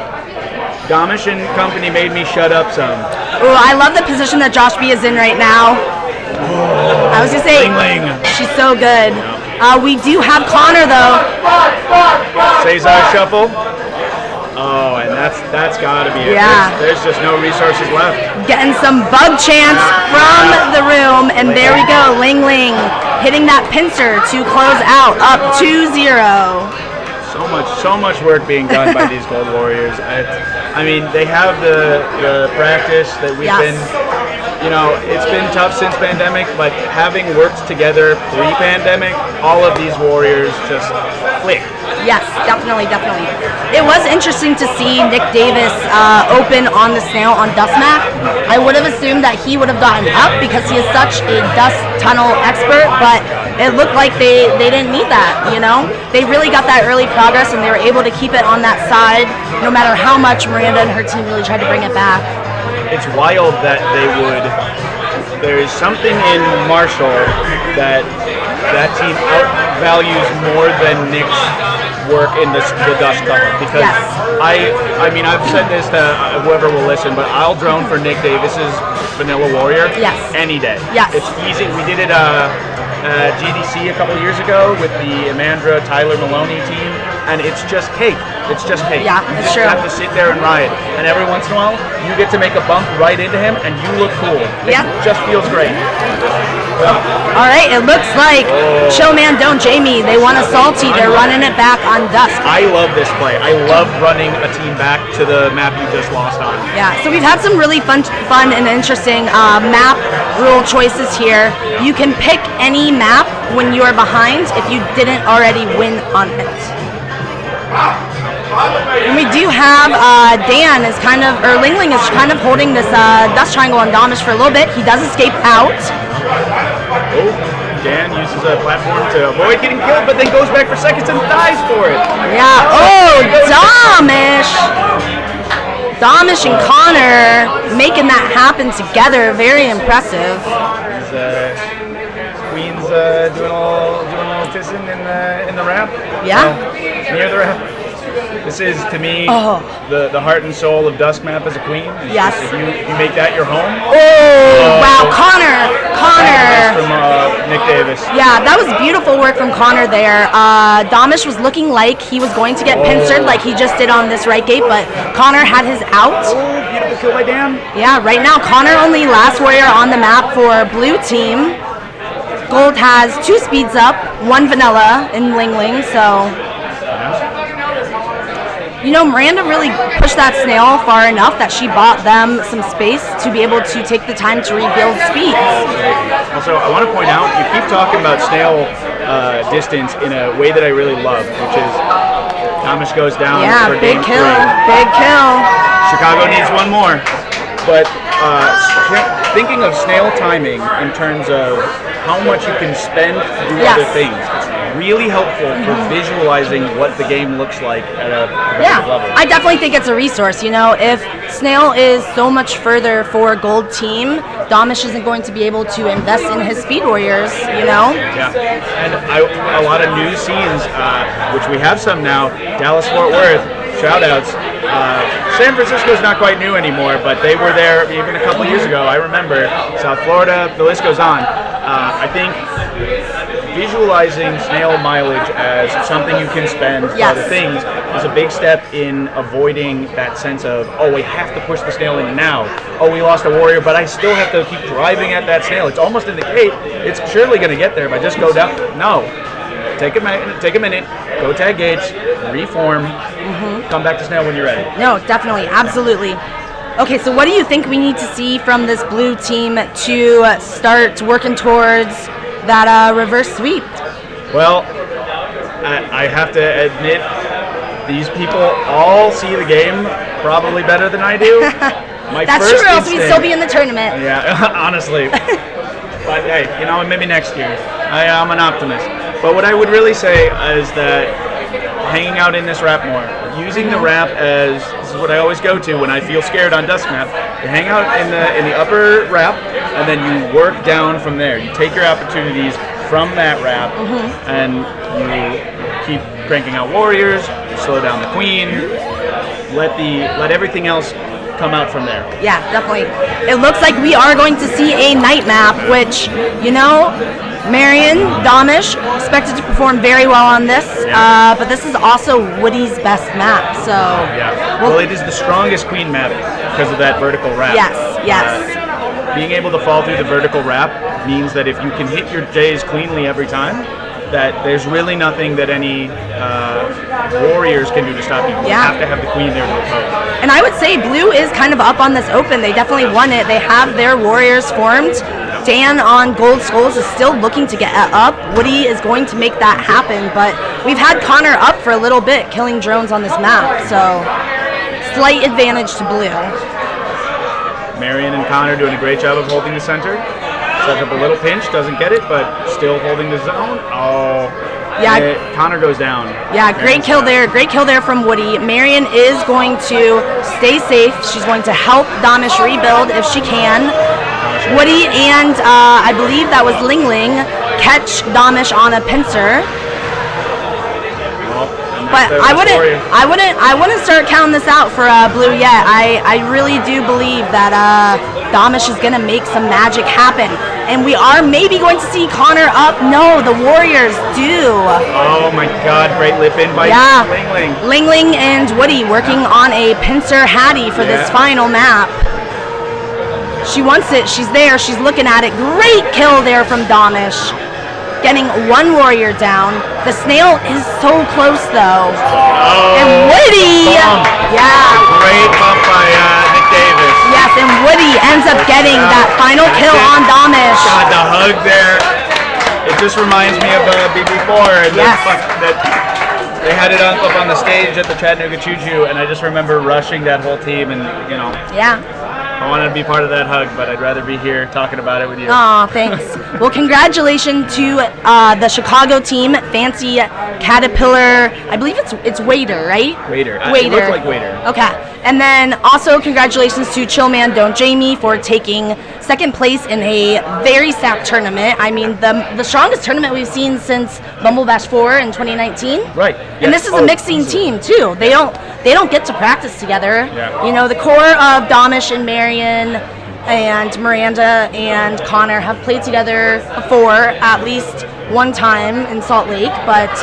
Damish and company made me shut up some. Oh, I love the position that Josh B is in right now. I was going to say, she's so good. We do have Connor, though. Cesar shuffle. Oh, and that's got to be it. Yeah. There's just no resources left. Getting some bug chants from the room, and there we go. Ling Ling hitting that pincer to close out, up 2-0. So much work being done by these Gold Warriors. I mean, they have the practice that we've been. You know, it's been tough since pandemic, but having worked together pre-pandemic, all of these warriors just click. Yes, definitely. It was interesting to see Nick Davis open on the snail on dust map. I would have assumed that he would have gotten up because he is such a dust tunnel expert, but it looked like they didn't need that, you know? They really got that early progress and they were able to keep it on that side no matter how much Miranda and her team really tried to bring it back. It's wild that they would. There is something in Marshall that team outvalues more than Nick's work in the dust cover. Because I mean, I've said this to whoever will listen, but I'll drone for Nick Davis's Vanilla Warrior any day. Yes. It's easy. We did it GDC a couple years ago with the Amandra Tyler Maloney team, and it's just cake. It's just cake. Yeah, you it's just true. have to sit there and ride, and every once in a while you get to make a bump right into him, and you look cool. It just feels great. All right, it looks like Showman Don't Jamie. They want a salty. They're running it back on Dusk. I love this play. I love running a team back to the map you just lost on. Yeah, so we've had some really fun and interesting map rule choices here. You can pick any map when you are behind if you didn't already win on it. And we do have Dan is Ling Ling is kind of holding this dust triangle on Domish for a little bit. He does escape out. Oh, Dan uses a platform to avoid getting killed, but then goes back for seconds and dies for it. Yeah. Oh, Domish and Connor making that happen together. Very impressive. Queen's doing a little kissing in the ramp. Yeah. Near the ramp. This is, to me, the heart and soul of Dusk Map as a queen. It's yes. Just, if you make that your home. Wow, Connor. From Nick Davis. Yeah, that was beautiful work from Connor there. Domish was looking like he was going to get pincered like he just did on this right gate, but Connor had his out. Oh, beautiful kill by Dan. Yeah, right now Connor only last warrior on the map for blue team. Gold has 2 speeds up, 1 vanilla in Ling Ling, so... You know, Miranda really pushed that snail far enough that she bought them some space to be able to take the time to rebuild speeds. Also, I want to point out, you keep talking about snail distance in a way that I really love, which is Thomas goes down for big game kill, 3. big kill. Chicago needs one more. But thinking of snail timing in terms of how much you can spend to do other things, it's really helpful for visualizing what the game looks like at a level. I definitely think it's a resource. You know, if Snail is so much further for Gold Team, Domish isn't going to be able to invest in his Speed Warriors, you know? Yeah, and a lot of new scenes, which we have some now, Dallas-Fort Worth, shout-outs. San Francisco's not quite new anymore, but they were there even a couple years ago. I remember South Florida, the list goes on. I think visualizing snail mileage as something you can spend for other things is a big step in avoiding that sense of, oh, we have to push the snail in now. Oh, we lost a warrior, but I still have to keep driving at that snail. It's almost in the gate. It's surely going to get there if I just go down. No. Take a minute, go tag gates, reform, come back to snail when you're ready. No, definitely, absolutely. Okay, so what do you think we need to see from this blue team to start working towards that reverse sweep? Well, I have to admit, these people all see the game probably better than I do. That's true, else we'd still be in the tournament. Yeah, honestly. But hey, you know, maybe next year. I'm an optimist. But what I would really say is that hanging out in this wrap more, using the wrap as, this is what I always go to when I feel scared on Dusk Map, you hang out in the upper wrap, and then you work down from there. You take your opportunities from that wrap, and you keep cranking out warriors, slow down the queen, let everything else come out from there. Yeah, definitely. It looks like we are going to see a night map, which, you know, Marion, Domish, expected to perform very well on this, but this is also Woody's best map, so... Yeah. Well, it is the strongest queen map because of that vertical wrap. Yes. Being able to fall through the vertical wrap means that if you can hit your J's cleanly every time, that there's really nothing that any warriors can do to stop you. You have to have the queen there to oppose. And I would say Blue is kind of up on this open. They definitely won it. They have their warriors formed. Dan on Gold Skulls is still looking to get up. Woody is going to make that happen, but we've had Connor up for a little bit, killing drones on this map, so slight advantage to Blue. Marion and Connor doing a great job of holding the center. Sets up a little pinch, doesn't get it, but still holding the zone. Oh, yeah. Connor goes down. Yeah, great kill there. Great kill there from Woody. Marion is going to stay safe. She's going to help Domish rebuild if she can. Woody and I believe that was Ling Ling catch Domish on a pincer. But I wouldn't start counting this out for Blue yet. I really do believe that Domish is gonna make some magic happen, and we are maybe going to see Connor up. No, the Warriors do. Oh my God! Great lip in by Ling Ling. Ling Ling and Woody working on a pincer Hattie for this final map. She wants it. She's there. She's looking at it. Great kill there from Domish. Getting one warrior down. The snail is so close though. Oh, and Woody! Bump. Great bump by Nick Davis. Yes, and Woody ends up getting that final kill on Domish. God, the hug there. It just reminds me of BB4 and that they had it up on the stage at the Chattanooga Choo Choo, and I just remember rushing that whole team, and you know. Yeah. I wanted to be part of that hug, but I'd rather be here talking about it with you. Aw, thanks. Well, congratulations to the Chicago team, Fancy Caterpillar. I believe it's Waiter, right? Waiter. Waiter. It looked like Waiter. Okay. And then also congratulations to Chillman Don't Jamie for taking second place in a very stacked tournament. I mean, the strongest tournament we've seen since Bumble Bash 4 in 2019. Right. And this is a mixing team too. They don't get to practice together. Yeah. You know, the core of Domish and Marion and Miranda and Connor have played together before at least one time in Salt Lake, but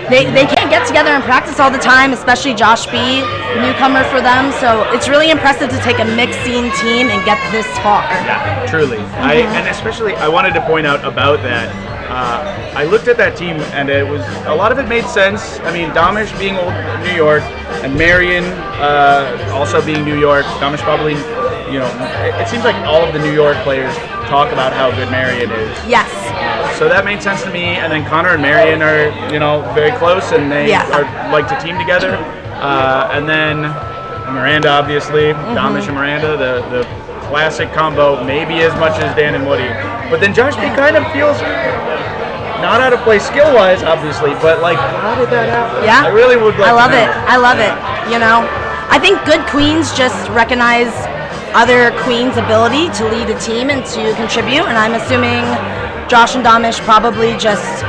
they can't get together and practice all the time, especially Josh B, newcomer for them. So it's really impressive to take a mixing team and get this far. Yeah, truly. And especially I wanted to point out about that. I looked at that team, and it was a lot of it made sense. I mean, Domish being old New York, and Marion also being New York. Domish probably, you know, it seems like all of the New York players talk about how good Marion is. Yes. So that made sense to me. And then Connor and Marion are, you know, very close, and they are like to team together. And then Miranda, obviously, Domish and Miranda, the classic combo, maybe as much as Dan and Woody. But then Josh B kind of feels not out of place skill-wise, obviously, but like, how did that happen? Yeah. I really would like I love to know. it. I love it. You know, I think good queens just recognize other queens' ability to lead a team and to contribute, and I'm assuming Josh and Domish probably just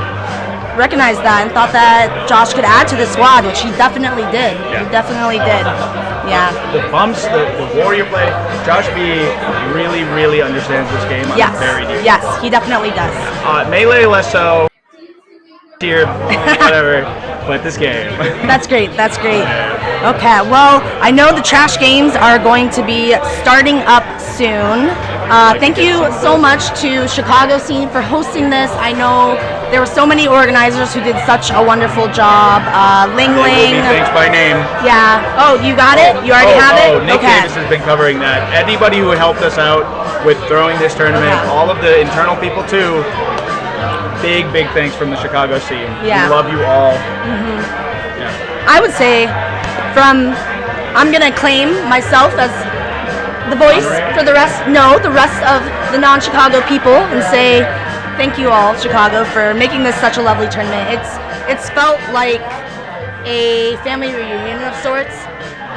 recognized that and thought that Josh could add to the squad, which he definitely did. Yeah. He definitely did. Yeah. The bumps, the warrior play, Josh B really, really understands this game on a very deep Yes, he definitely does. Melee less so, here, whatever, but this game. That's great. That's great. Okay, well, I know the trash games are going to be starting up soon. Thank you so much to Chicago Scene for hosting this. I know there were so many organizers who did such a wonderful job. Ling Ling. Thanks by name. Yeah. Oh, you got it? You already have it? Nick Davis has been covering that. Anybody who helped us out with throwing this tournament, all of the internal people too, big thanks from the Chicago Scene. Yeah. We love you all. I would say I'm going to claim myself as the voice for the rest of the non-Chicago people and say thank you all, Chicago, for making this such a lovely tournament. It's felt like a family reunion of sorts.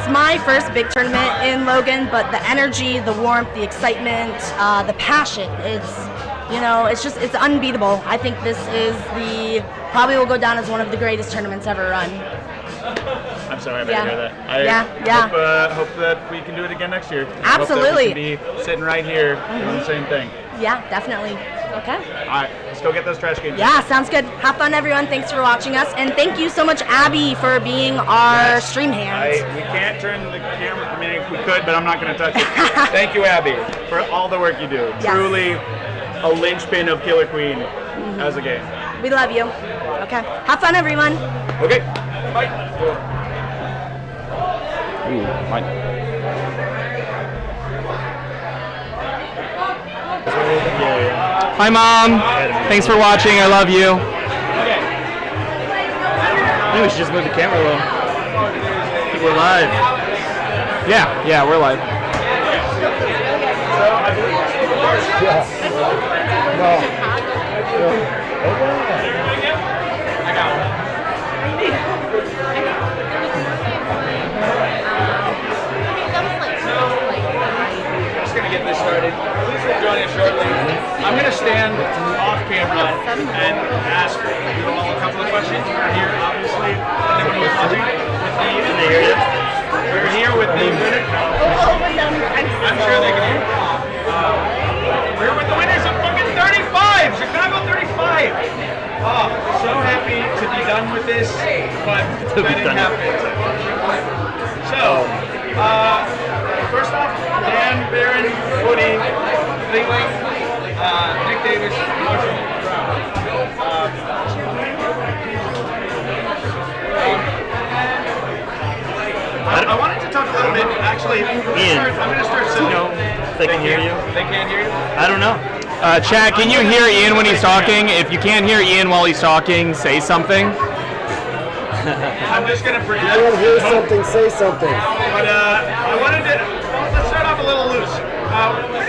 It's my first big tournament in Logan, but the energy, the warmth, the excitement, the passion, it's unbeatable. I think this is probably will go down as one of the greatest tournaments ever run. I'm so happy Yeah. to hear that. Hope that we can do it again next year. Absolutely. Hope that we can be sitting right here doing the same thing. Yeah, definitely. Okay. All right, let's go get those trash cans. Yeah, sounds good. Have fun, everyone. Thanks for watching us. And thank you so much, Abby, for being our stream hand. We can't turn the camera. I mean, we could, but I'm not going to touch it. Thank you, Abby, for all the work you do. Yes. Truly a linchpin of Killer Queen as a game. We love you. Okay. Have fun, everyone. Okay, bye. Ooh, mine. Hi, Mom. Thanks for watching. I love you. Maybe we should just move the camera a little. I think we're live. Yeah, we're live. Just gonna get this started. Please will join us shortly. I'm gonna stand off camera and ask you all a couple of questions. We're here, obviously, and everyone who's watching with the. Can they hear you? We're here with the winner. I'm sure they can hear. We're with the winners of fucking 35, Chicago 35. Oh, so happy to be done with this, but then it happened. So, first off, Dan, Barron, Woody, Lee, Nick Davis, Marshall. I wanted to talk a little bit, actually. I'm going to start silly. They can hear you. They can't hear you? I don't know. Chad, can you hear Ian when he's talking? If you can't hear Ian while he's talking, say something. I'm just going to project. You want to hear something, say something. But I wanted to, let's start off a little loose.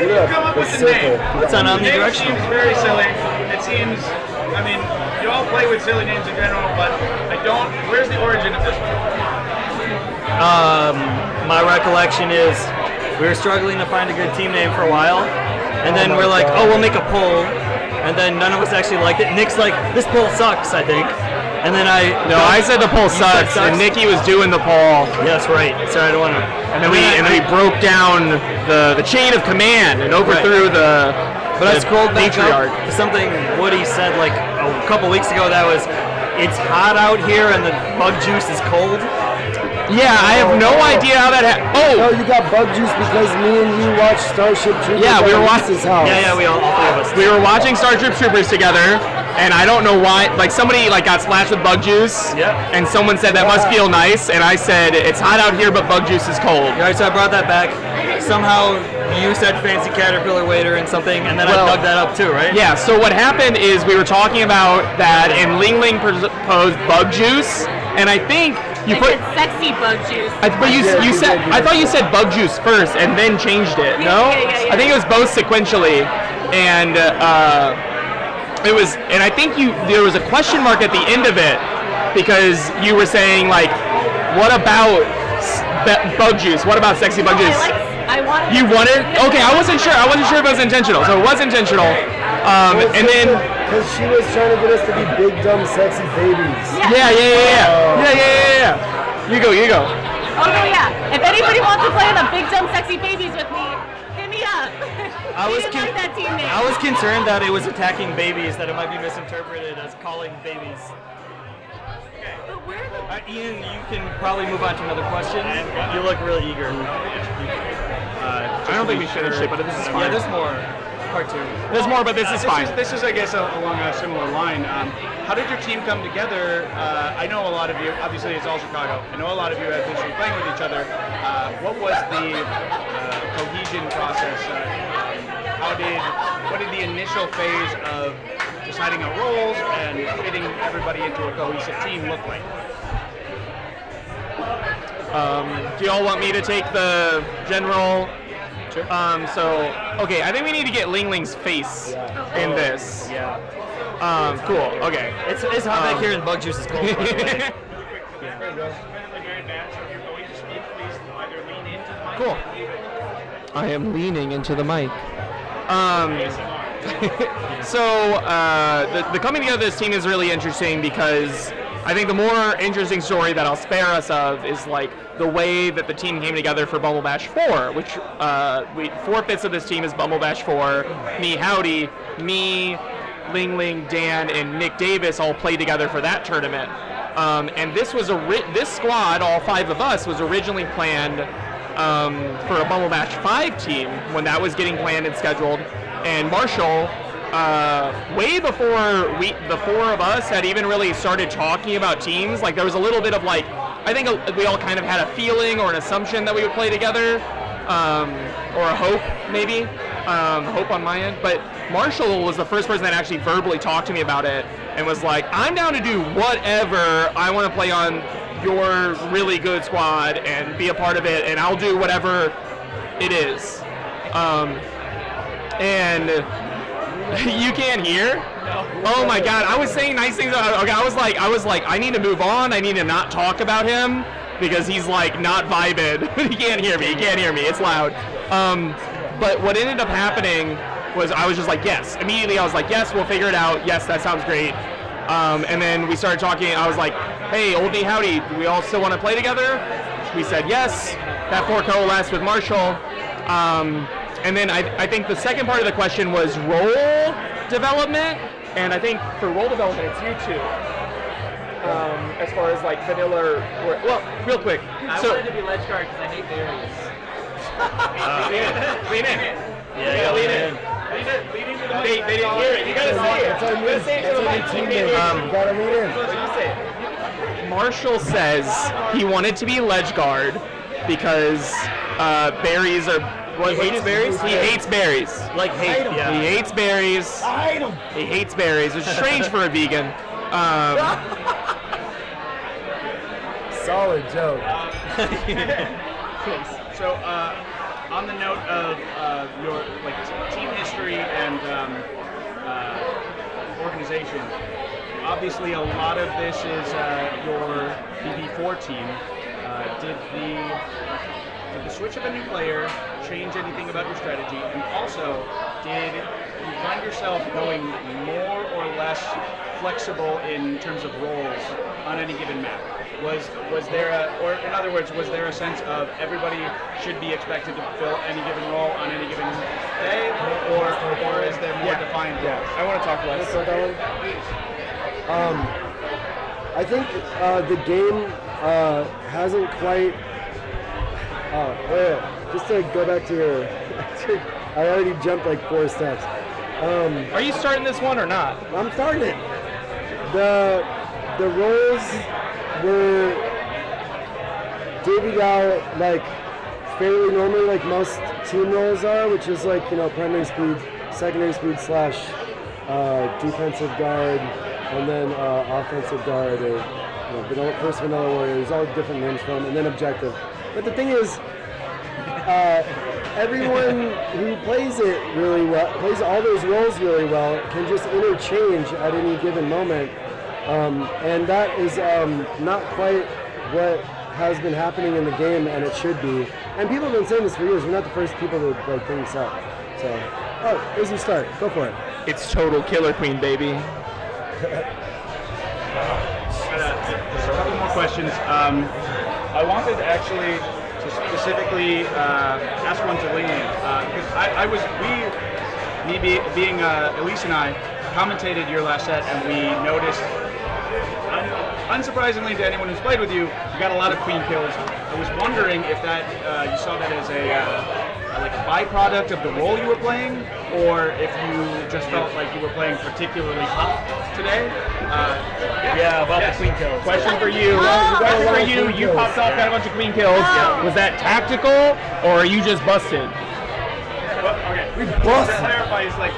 Where did you come up with the name? It's on The name omnidirectional. seems very silly. It seems, I mean, you all play with silly names in general, but I don't, where's the origin of this one? My recollection is we were struggling to find a good team name for a while, and then we're like, oh, we'll make a poll, and then none of us actually liked it. Nick's like, this poll sucks, I think. And then I said the poll sucks, and Nikki was doing the poll. Yes, right. Sorry, I don't want to. And then we broke down the chain of command and overthrew the. But I scrolled back matriarch. up to something Woody said like a couple weeks ago. That was, it's hot out here and the bug juice is cold. Yeah, I have no idea how that happened. No, you got bug juice because me and you watched Starship Troopers Yeah, we were at Lisa's house. Yeah, we all three of us. We were watching Star Troopers together, and I don't know why. Like somebody got splashed with bug juice. Yep. And someone said that must feel nice, and I said it's hot out here, but bug juice is cold. All right, so I brought that back. Somehow you said fancy caterpillar waiter and something, and then Well, I dug that up too, right? Yeah. So what happened is we were talking about that, and Ling Ling proposed bug juice, and I think you put. Sexy bug juice. But you said I thought you said bug juice first and then changed it. No, Yeah. I think it was both sequentially, and it was. And I think there was a question mark at the end of it because you were saying like, what about bug juice? What about sexy bug juice? I wanted. You wanted? Okay, I wasn't sure. I wasn't sure if it was intentional. So it was intentional. And then. Because she was trying to get us to be big, dumb, sexy babies. Yeah. You go. Oh no, yeah. If anybody wants to play the big dumb sexy babies with me, hit me up. I was We didn't like that team name. I was concerned that it was attacking babies, that it might be misinterpreted as calling babies. But where the Ian, you can probably move on to another question. You look really eager. I don't think we finished it, but this is fine. Yeah, there's more. Part two. There's more, but this is fine. This is, I guess, along a similar line. How did your team come together? I know a lot of you, obviously it's all Chicago. I know a lot of you have history playing with each other. What was the cohesion process? What did the initial phase of deciding on roles and fitting everybody into a cohesive team look like? Do y'all want me to take the general? Sure. Okay, I think we need to get Ling Ling's face in this. Yeah. Cool. Okay. It's hot back here and bug juice is cold. By the way. Cool. I am leaning into the mic. So the coming together of this team is really interesting because I think the more interesting story that I'll spare us of is like the way that the team came together for Bumble Bash 4, which 4/5 of this team is Bumble Bash 4. Me, Howdy, me, Ling Ling, Dan, and Nick Davis all played together for that tournament. And this was this squad, all 5 of us, was originally planned for a Bumble Bash 5 team when that was getting planned and scheduled. And Marshall, way before the 4 of us had even really started talking about teams, like there was a little bit of like, I think we all kind of had a feeling or an assumption that we would play together, or a hope maybe, hope on my end. But Marshall was the first person that actually verbally talked to me about it and was like, I'm down to do whatever. I want to play on your really good squad and be a part of it, and I'll do whatever it is. And you can't hear? No. Oh my God! I was saying nice things. Okay, I was like, I need to move on. I need to not talk about him because he's like not vibing. He can't hear me. He can't hear me. It's loud. But what ended up happening was I was just like, yes. Immediately I was like, yes, we'll figure it out. Yes, that sounds great. And then we started talking. I was like, hey, Oldie, howdy. Do we all still want to play together? We said yes. That 4 coalesced with Marshall. And then I think the second part of the question was role development, and I think for role development it's you two. As far as like vanilla, well, real quick. I wanted to be ledge guard because I hate berries. Lean in. Yeah, lean in. They didn't hear it. You gotta say it. You gotta say it to the mic. You gotta lean in. So you say it. Marshall says he wanted to be ledge guard because berries are. He hates berries? He hates berries. Like hate, yeah. He hates berries. He hates berries, which is strange for a vegan. Solid joke. So, on the note of your like team history and organization, obviously a lot of this is your BB4 team. Did the switch of a new player change anything about your strategy? And also, did you find yourself going more or less flexible in terms of roles on any given map? Was there or in other words, was there a sense of everybody should be expected to fulfill any given role on any given day, or is there more defined roles? I want to talk less. I think the game hasn't quite. Just to go back to your, I already jumped like 4 steps. Are you starting this one or not? I'm starting it. The roles were divvied out like fairly normally, like most team roles are, which is like, you know, primary speed, secondary speed / defensive guard, and then offensive guard, or first vanilla warrior. There's all different names for them, and then objective. But the thing is, everyone who plays it really well, plays all those roles really well, can just interchange at any given moment. And that is not quite what has been happening in the game, and it should be. And people have been saying this for years. We're not the first people to like bring this up. So, here's your start. Go for it. It's total Killer Queen, baby. Just a couple more questions. I wanted actually to specifically ask one to Leanne, because being Elise and I commentated your last set, and we noticed, unsurprisingly to anyone who's played with you, you got a lot of queen kills. I was wondering if that you saw that as like a byproduct of the role you were playing, or if you just felt like you were playing particularly hot today. About the queen kills. Question for you. You popped off, got a bunch of queen kills. Was that tactical, or are you just busted? Well, okay. Just to clarify, is like,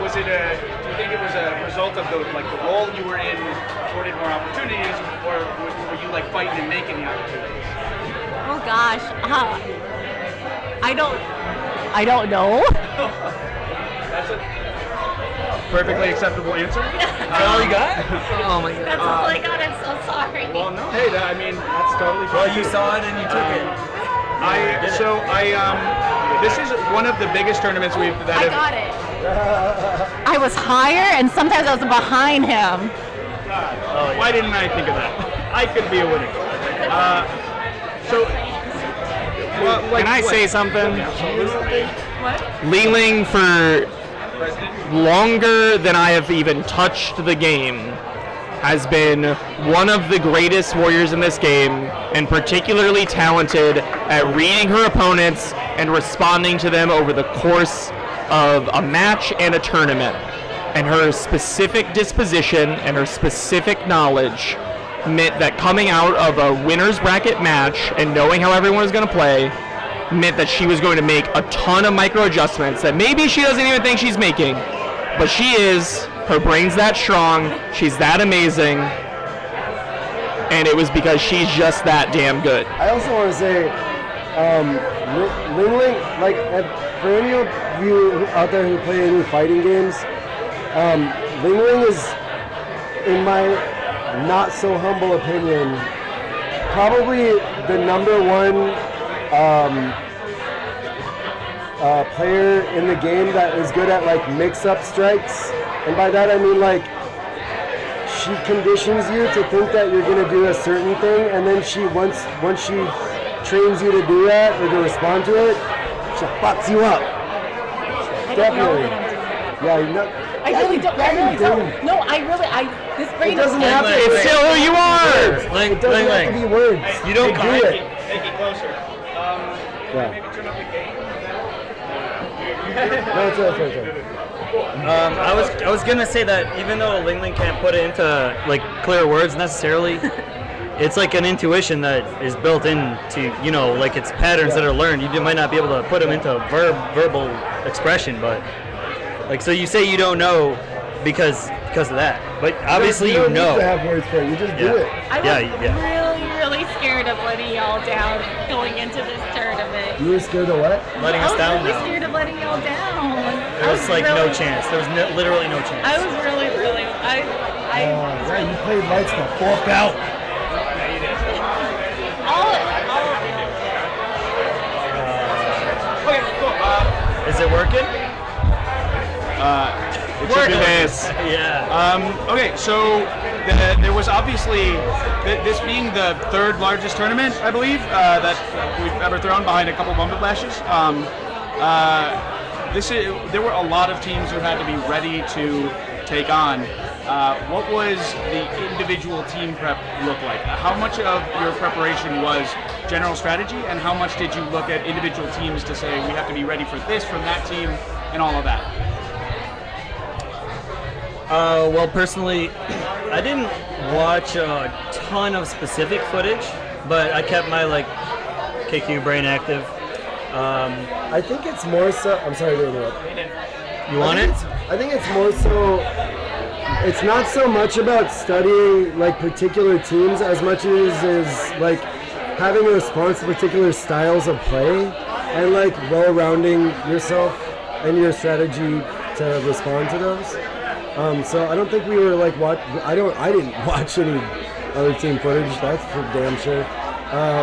was it a? Do you think it was a result of the role you were in afforded more opportunities, or were you like fighting and making the opportunities? Oh gosh, I don't know. That's a perfectly acceptable answer. All you got? Oh my god. That's all I got. I'm so sorry. Well, no. Hey, I mean that's totally fine. Well, you saw it and you took it. This is one of the biggest tournaments we've. I got it. I was higher, and sometimes I was behind him. God. Why didn't I think of that? I could be a winner. Can I say something? What? Ling for longer than I have even touched the game has been one of the greatest warriors in this game, and particularly talented at reading her opponents and responding to them over the course of a match and a tournament. And her specific disposition and her specific knowledge meant that coming out of a winner's bracket match and knowing how everyone was going to play meant that she was going to make a ton of micro adjustments that maybe she doesn't even think she's making, but she is. Her brain's that strong, she's that amazing, and it was because she's just that damn good. I also want to say, Ling, like, for any of you out there who play any fighting games, Ling is, in my not so humble opinion, probably the number one player in the game that is good at like mix-up strikes, and by that I mean like she conditions you to think that you're gonna do a certain thing, and then she once she trains you to do that or to respond to it, she fucks you up. Definitely. Yeah, you know. I really don't. No, this brain doesn't have to. It's still who you are. It doesn't have to be words. You don't do it. Take it closer. Yeah. Maybe turn up the gain. No, it's okay. I was gonna say that even though Ling can't put it into like clear words necessarily, it's like an intuition that is built into, you know, like it's patterns that are learned. You might not be able to put them into verbal expression, but like, so you say you don't know because of that, but obviously you know. You don't need to have words for it. You just do it. I was really scared of letting y'all down going into this tournament. You were scared of what? Letting us down. I was really scared of letting y'all down. There was like no chance. There was literally no chance. I was really. Yeah, you played lights the fuck out. Okay, cool. Is it working? It should be this. Yeah. Okay, so there was obviously, this being the third largest tournament, I believe, that we've ever thrown, behind a couple Bumble Bashes. There were a lot of teams who had to be ready to take on. What was the individual team prep look like? How much of your preparation was general strategy, and how much did you look at individual teams to say we have to be ready for this from that team and all of that? Well, personally, I didn't watch a ton of specific footage, but I kept my like KQ brain active. I think it's more so. I'm sorry to interrupt. You want it? I think it's more so. It's not so much about studying like particular teams as much as is like having a response to particular styles of play and like well-rounding yourself and your strategy to respond to those. So I don't think we were like I didn't watch any other team footage. That's for damn sure.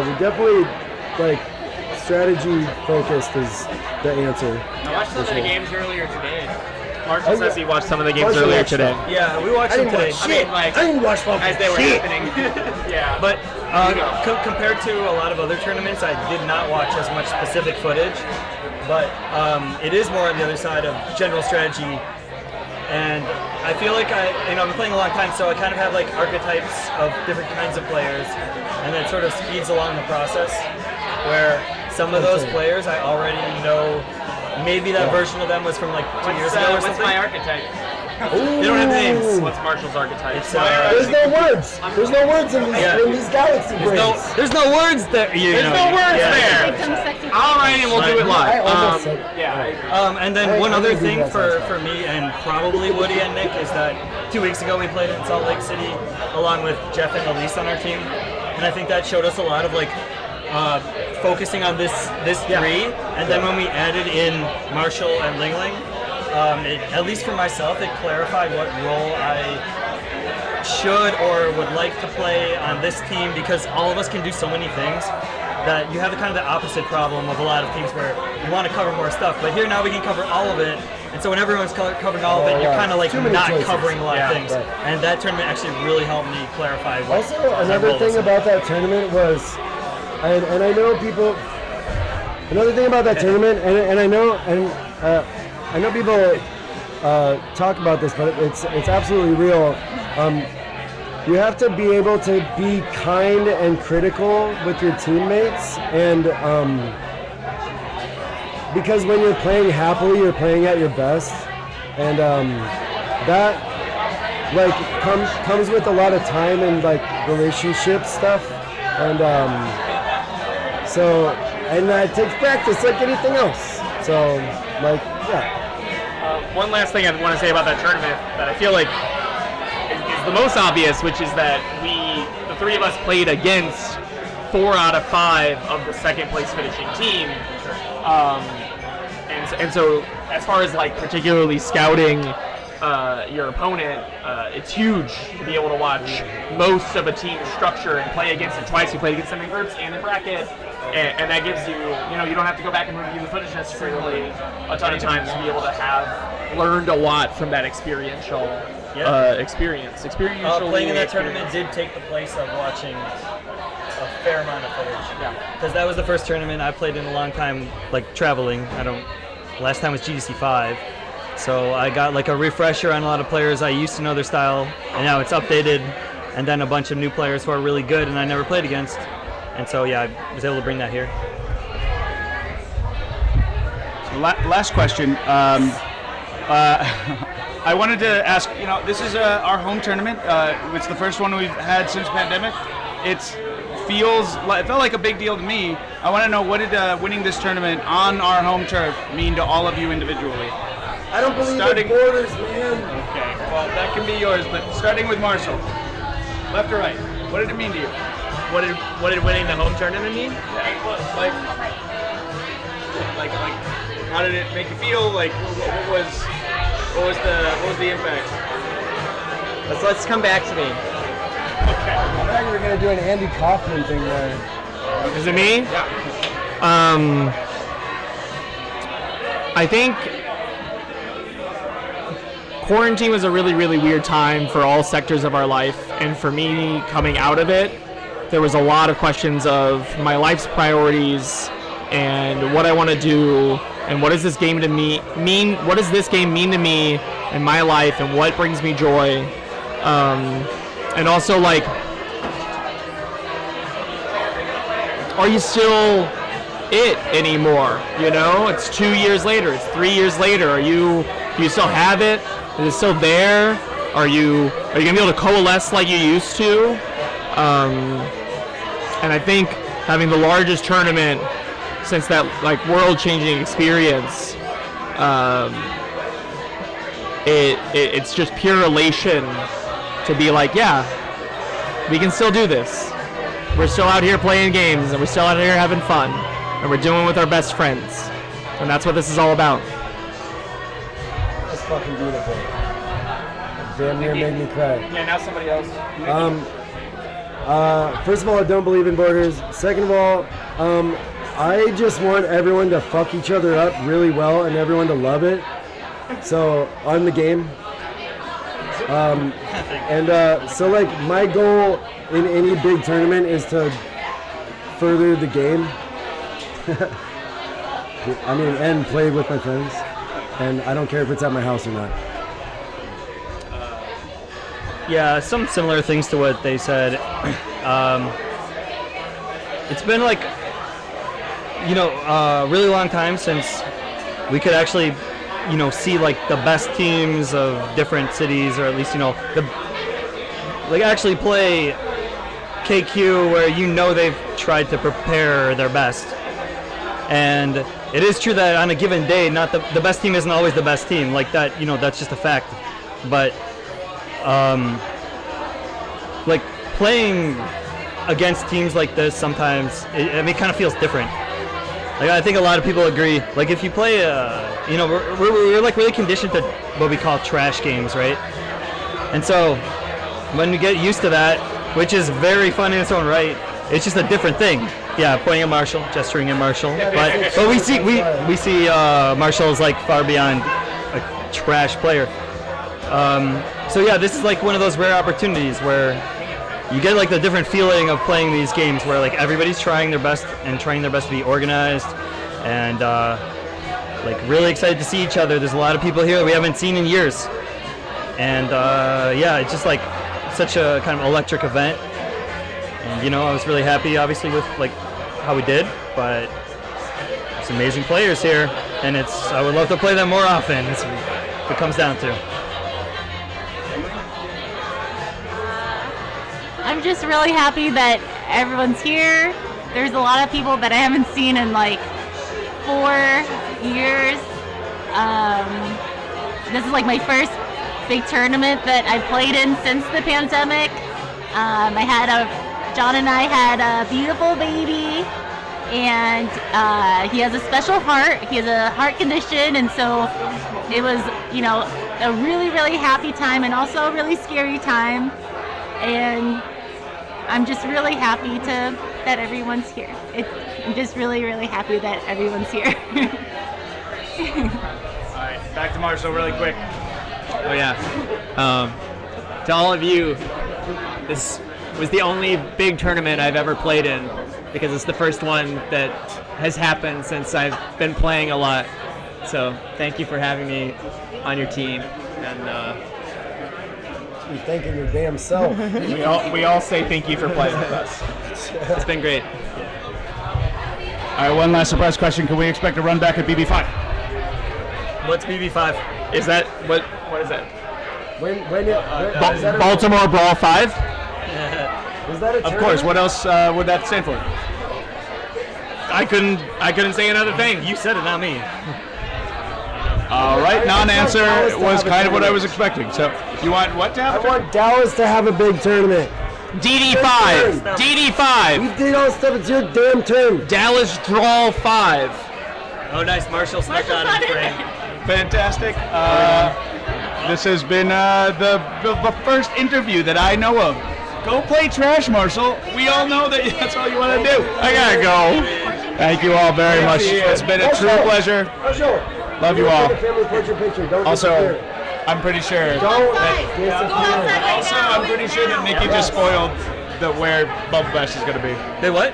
We definitely like strategy focused is the answer. I watched some of the games earlier today. Marshall says he watched some of the games earlier today. Yeah, we watched them today. I didn't watch as they were happening. Yeah. But compared to a lot of other tournaments, I did not watch as much specific footage. But it is more on the other side of general strategy. And I feel like I've been playing a long time, so I kind of have like archetypes of different kinds of players, and that sort of speeds along the process. Where some of those players I already know. Maybe that version of them was from like 2 years ago or something. What's my archetype? They don't have names. What's Marshall's archetype? There's no words. There's no words in these galaxy brains. There's no words there. There's no words there. All right, and we'll do it live. And then one other thing for me and probably Woody and Nick is that 2 weeks ago we played in Salt Lake City along with Jeff and Elise on our team, and I think that showed us a lot of like focusing on this three, and then when we added in Marshall and Ling, at least for myself, it clarified what role I should or would like to play on this team, because all of us can do so many things that you have the opposite problem of a lot of teams where you want to cover more stuff, but here now we can cover all of it And so when everyone's covering all of it, you're kind of like not covering a lot of things. Right. And that tournament actually really helped me clarify what Also, another thing about that tournament was, and I know people. Another thing about that tournament, and I know people talk about this, but it's absolutely real. You have to be able to be kind and critical with your teammates, and because when you're playing happily, you're playing at your best, and that like comes with a lot of time and like relationship stuff, and so that takes practice like anything else. So like One last thing I want to say about that tournament that I feel like is the most obvious, which is that the three of us played against 4 out of 5 of the second place finishing team. And so as far as like particularly scouting your opponent, it's huge to be able to watch most of a team structure and play against it twice. You played against them in groups and in bracket, and that gives you, you don't have to go back and review the footage necessarily a ton of times to be able to have learned a lot from that experiential experience. Playing in that tournament did take the place of watching a fair amount of footage. Yeah. Because that was the first tournament I played in a long time, like traveling. Last time was GDC 5. So I got like a refresher on a lot of players. I used to know their style, and now it's updated. And then a bunch of new players who are really good and I never played against. And so yeah, I was able to bring that here. So last question. I wanted to ask, this is our home tournament. It's the first one we've had since pandemic. It felt like a big deal to me. I want to know, what did winning this tournament on our home turf mean to all of you individually? I don't believe in borders, man. Okay, well, that can be yours, but starting with Marshall. Left or right? What did it mean to you? What did winning the home tournament mean? Yeah. Like, how did it make you feel? Like, what was the impact? Let's come back to me. Okay. I thought you were gonna do an Andy Kaufman thing there. Is it me? Yeah. I think quarantine was a really, really weird time for all sectors of our life, and for me coming out of it, there was a lot of questions of my life's priorities and what I want to do, and what does this game mean? What does this game mean to me in my life, and what brings me joy? And also, like, are you still it anymore? It's 2 years later. It's 3 years later. Do you still have it? Is it still there? Are you gonna be able to coalesce like you used to? And I think having the largest tournament since that like world-changing experience, it's just pure elation to be like, yeah, we can still do this. We're still out here playing games, and we're still out here having fun, and we're doing it with our best friends, and that's what this is all about. That's fucking beautiful. Damn near made me cry. Yeah, now somebody else. First of all, I don't believe in borders. Second of all, I just want everyone to fuck each other up really well and everyone to love it. So, on the game. So like my goal in any big tournament is to further the game. And play with my friends. And I don't care if it's at my house or not. Yeah, some similar things to what they said. It's been like, a really long time since we could actually, see like the best teams of different cities, or at least, actually play KQ where they've tried to prepare their best. And it is true that on a given day, not the best team isn't always the best team. Like that, that's just a fact. But like playing against teams like this sometimes, it kind of feels different. Like I think a lot of people agree. Like if you play, we're like really conditioned to what we call trash games, right? And so when you get used to that, which is very fun in its own right, it's just a different thing. Yeah, pointing at Marshall, gesturing at Marshall. But we see Marshall is like far beyond a trash player. So yeah, this is like one of those rare opportunities where you get like the different feeling of playing these games where like everybody's trying their best and trying their best to be organized and like really excited to see each other. There's a lot of people here that we haven't seen in years. And yeah, it's just like such a kind of electric event. And you know, I was really happy obviously with like how we did, but there's amazing players here and I would love to play them more often. That's what it comes down to. I'm just really happy that everyone's here. There's a lot of people that I haven't seen in like 4 years. This is like my first big tournament that I played in since the pandemic. John and I had a beautiful baby, and he has a special heart. He has a heart condition, and so it was, you know, a really, really happy time and also a really scary time. And I'm just really happy that everyone's here. I'm just really, really happy that everyone's here. All right, back to Marshall really quick. Oh yeah. To all of you, this was the only big tournament I've ever played in because it's the first one that has happened since I've been playing a lot. So thank you for having me on your team. And You're thanking your damn self. we all say thank you for playing with us. It's been great. All right, one last surprise question. Can we expect a run back at BB5? What's BB5? Is that what is that? Is that Baltimore Brawl 5? is that a Of course. What else would that stand for? I couldn't say another thing. You said it, not me. All right, non-answer was kind of what I was expecting. So, you want what to happen? I want Dallas to have a big tournament. DD5. DD5. We did all the stuff. It's your damn turn. Dallas Draw 5. Oh, nice. Marshall snuck out in the frame. Fantastic. This has been the first interview that I know of. Go play trash, Marshall. We all know that that's all you want to do. I gotta go. Thank you all very much. It's been a true pleasure. Love you all. Also, I'm pretty sure. I'm pretty sure that Nikki just spoiled where Bubble Bash is gonna be. Hey, what?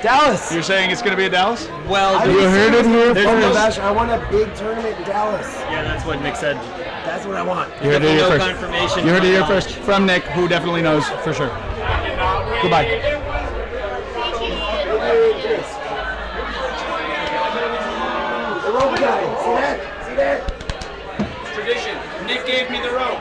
Dallas. You're saying it's gonna be in Dallas? Well, You heard it here. there's Bubble no- Bash. I want a big tournament in Dallas. Yeah, that's what Nick said. That's what I want. You heard it here No first. confirmation. You heard it here first from Nick, who definitely knows for sure. Goodbye. The rope guy. See that? Tradition. Nick gave me the rope.